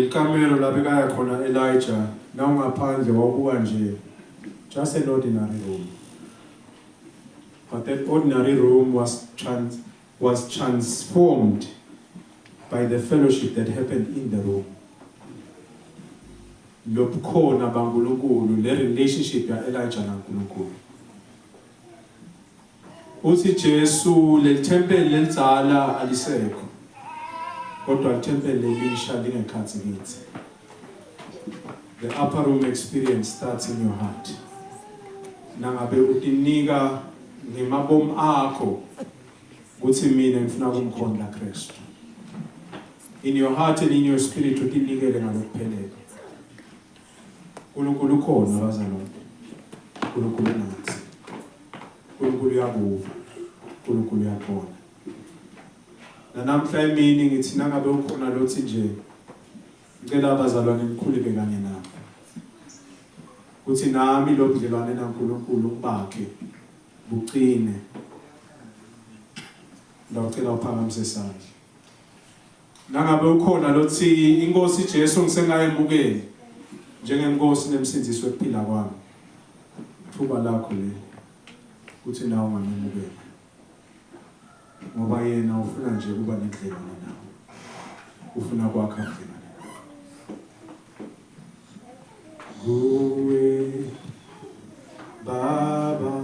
S5: Kamero labekaya khona Elijah nawungaphandle wakuba nje just an ordinary room, but that ordinary room was transformed by the fellowship that happened in the room. Lobukhona baNkulunkulu, le relationship ya Elijah naNkulunkulu. Uthi Jesu le temple lenzala alisekho. Kodwa temple lelisha lingekhathi kithi. The upper room experience starts in your heart. Nangabe utinika ngemabomu akho ukuthi mina ngifuna ukumkhonza Kristu. In your heart and in your spirit utinikele ngalokuphelele. uNkulunkulu khona bazalwane. uNkulunkulu nathi. uNkulunkulu uyabuva. uNkulunkulu uyabona. Namhla emini ngithi nangabe ukhona lothi nje ngicela abazalwane nikhuleke kanye nami. Kuthi nami lo budlelwane naNkulunkulu bakhe buqine. Ngicela uphakamise isandla. Nangabe ukhona lothi inkosi Jesu ngisengayemukeli njengenkosi nemsindisi wephila kwami. Thuba lakho le. Kuthi nawe ungamemukeli. Ngoba yena ufuna nje kuba nedlelwane nawe. Ufuna kwakha udlelwane nawe. Kuwe Baba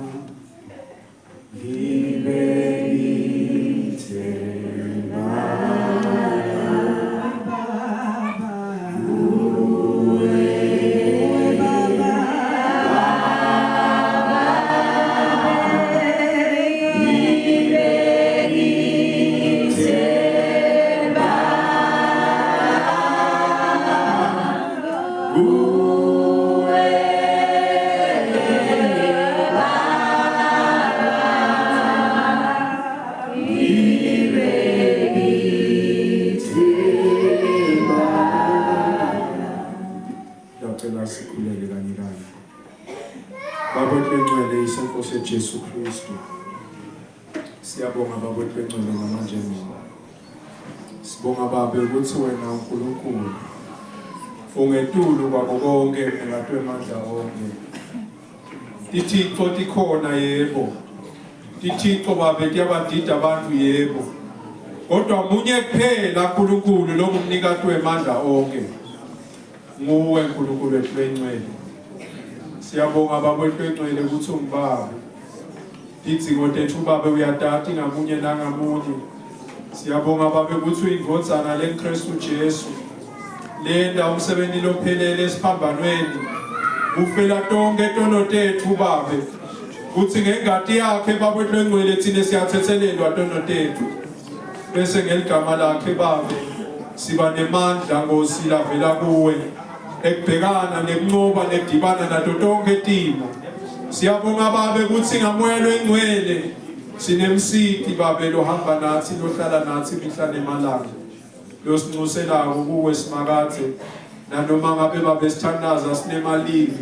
S6: Uwe
S5: Siyabonga baba eqengcele namanje mina. Sibonga baba ukuthi wena uNkulunkulu ungetulu kwabo konke engatwe amandla wonke. Ithixo tikhona yebo. Ithixo baba tiyabadida abantu yebo. Kodwa munye kuphela uNkulunkulu lo ngumnikati wemandla onke. Nguwe uNkulunkulu wethu engcwele. Siyabonga baba wethu engcwele ukuthi ungibaba. Iziko tethu baba uyatata ngamunye nangamunye. Siyabonga baba ukuthi uyingodzana leKristu Jesu. Lenda umsebenzi lophelele esiphambanweni. Ufela tonke tono tethu baba. Kuthi ngengati yakhe baba wethu engcwele thina siyathethelelwa tono tethu. Bese ngeligama lakhe baba siba nemandla Nkosi lavela kuwe ekubhekana nekunqoba nekudibana nato tonke timo. Siyabonga baba ukuthi ngamoyelo engcwele sinemsiti baba lohamba nathi lohlala nathi mihla nemalanga. Losinxuselayo kuwe simakathe nanoma ngabe baba sithandaza sinemalini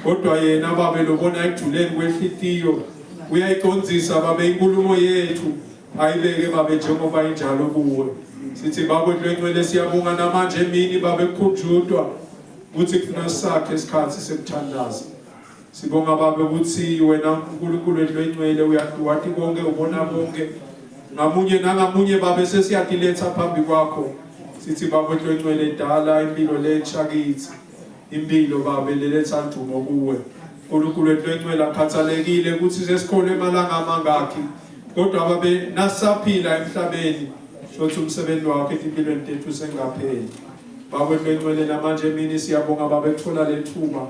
S5: kodwa yena baba lobona ejuleni kwehlitiyo uyayicondzisa baba inkulumo yethu ayibeke baba njengoba injalo kuwe. Sithi baba wethu engcwele siyabonga namanje emini baba ekukhunjudwa ukuthi kufuna sakhe isikhathi sekuthandaza. Sibonga baba ukuthi wena uNkulunkulu wethu engcwele uyawathi konke ubona konke. Ngamunye nangamunye baba sesiyadiletha phambi kwakho. Sithi baba wethu engcwele dala impilo letsha kithi. Impilo baba leletha ndumo kuwe. uNkulunkulu wethu engcwele akhathalekile ukuthi sesikhona emalanga amangakhi. Kodwa babe nasaphila emhlabeni shothi umsebenzi wakhe empilweni tethu sengapheli. Baba wethu engcwele namanje emini siyabonga baba ekuthola lethuba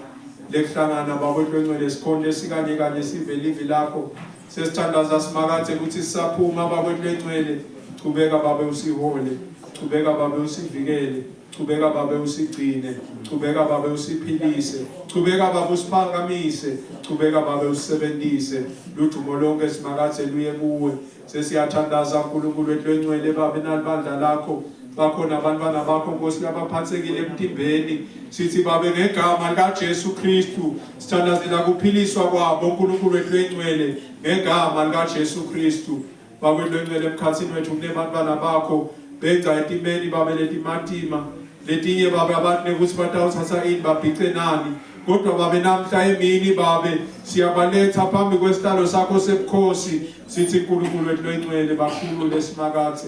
S5: lekuhlangana baba wethu engcwele sikhona esikanye kanye sivele ivi lakho sesithandaza simakathe ukuthi sisaphuma baba wethu engcwele. Qhubeka baba usihole, qhubeka baba usivikele, qhubeka baba usigcine, qhubeka baba usiphilise, qhubeka baba usiphakamise, qhubeka baba usisebenzise. Ludumo lonke simakathe luye kuwe. Sesiyathandaza uNkulunkulu wethu engcwele baba enalibandla lakho. Bakhona abantwana bakho Nkosi abaphathekile emtimbeni. Sithi baba ngegama likaJesu Kristu sithandazela kuphiliswa kwabo uNkulunkulu wethu engcwele ngegama likaJesu Kristu. Baba wethu engcwele emkhathini wethu kunebantwana bakho benza etimeni baba letimatima letinye baba abantu ukuthi batawuthatha ini babhice nani. Kodwa babe namhla emini babe siyabaletha phambi kwesihlalo sakho sebukhosi. Sithi uNkulunkulu wethu engcwele bakhulu lesimakathe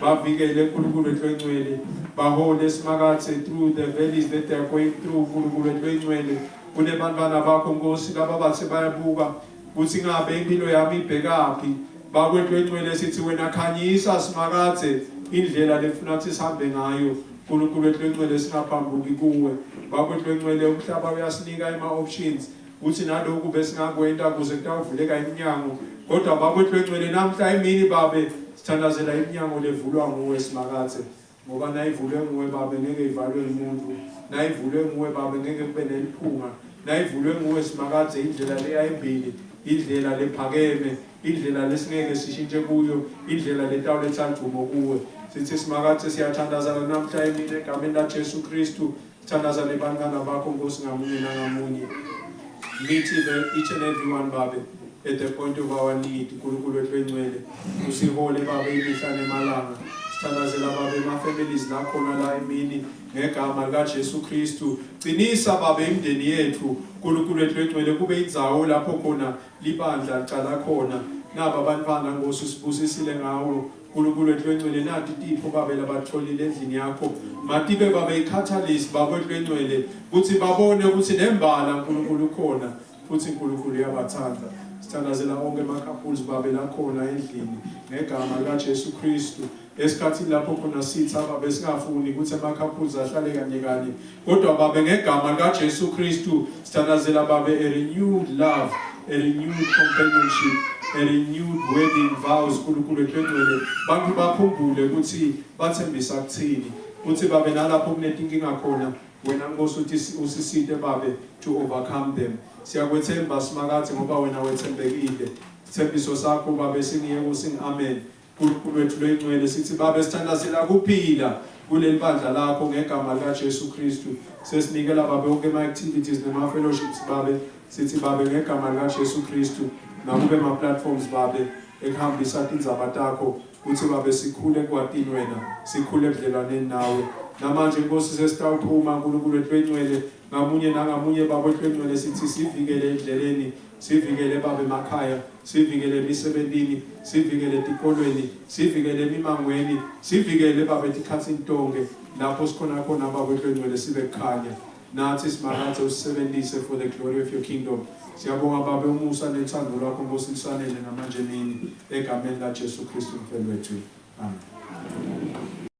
S5: bavikele uNkulunkulu wethu engcwele bahole esimakathe through the valleys that they are going through. uNkulunkulu wethu engcwele kunebantwana bakho Nkosi laba bathe bayabuka ukuthi ngabe impilo yami ibhekaphi. Baba wethu engcwele sithi wena khanyisa simakathe indlela lefuna ukuthi sihambe ngayo. uNkulunkulu wethu engcwele singaphambuki kuwe. Baba wethu engcwele umhlaba uyasinika ama-options ukuthi nalokhu besingakwenza ukuze kutawuvuleka iminyango. Kodwa baba wethu engcwele namhla emini babe sithandazela iminyango levulwa nguwe simakathe. Ngoba nayivulwe nguwe babe ngeke ivalwe umuntu. Nayivulwe nguwe babe ngeke kube neliphunga. Nayivulwe nguwe simakathe indlela leyayimbili, indlela lephakeme, indlela lesingeke sishintshe kuyo, indlela letawuletha ndumo kuwe. Sithi simakathe siyathandazana namhla emini egameni laJesu Kristu. Sithandaza nebantwana bakho Nkosi ngamunye nangamunye. Meet each and every one babe at the point of our need. uNkulunkulu wethu engcwele usihole babe imihla nemalanga. Sithandazela babe ama-families lakhona la emini ngegama likaJesu Kristu. Qinisa babe imindeni yethu uNkulunkulu wethu engcwele kube indzawo lapho khona libandla licala khona. Naba abantwana Nkosi usibusisile ngawo uNkulunkulu wethu engcwele nathi tipho babe labatholile endlini yakho. Matibe babe i-catalyst baba wethu engcwele ukuthi babone ukuthi nembala uNkulunkulu ukhona futhi uNkulunkulu uyabathanda. Sithandazela onke ama-couples babe lakhona endlini ngegama likaJesu Kristu. Esikhathini lapho khona sitha babe singafuni ukuthi ama-couples ahlale kanye kanye. Kodwa babe ngegama likaJesu Kristu sithandazela babe a renewed love, a renewed companionship, a renewed wedding vows. uNkulunkulu wethu engcwele bantu bakhumbule ukuthi bathembisa kuthini. Uthi babe nalapho kunetinkinga khona wena Nkosi uthi usisite babe to overcome them. Siyakwethemba simakathe ngoba wena wethembekile. Isithembiso sakho babe singiyeke usingi amen. uNkulunkulu wethu engcwele sithi babe sithandazela kuphila kuleli bandla lakho ngegama likaJesu Kristu. Sesinikela babe onke ama-activities nama-fellowships babe sithi babe ngegama likaJesu Kristu. Nakube ma-platforms babe ekuhambisa tindzaba takho ukuthi babe sikhule ekwatini wena, sikhule ebudlelwaneni nawe. Namanje Nkosi sesitawuphuma uNkulunkulu etwengcwele ngamunye nangamunye babo etwengcwele sithi sivikele endleleni, sivikele babe emakhaya, sivikele emisebentini, sivikele etikolweni, sivikele emimangweni, sivikele babe etikhatsini tonke lapho sikhona khona babo etwengcwele sibe kukhanya. Nathi simarathe usisebenzise for the glory of your kingdom. Siyabonga babe umusa nethando lwakho Nkosi lisanele namanje nini egameni laJesu Kristu mfelo wethu. Amen.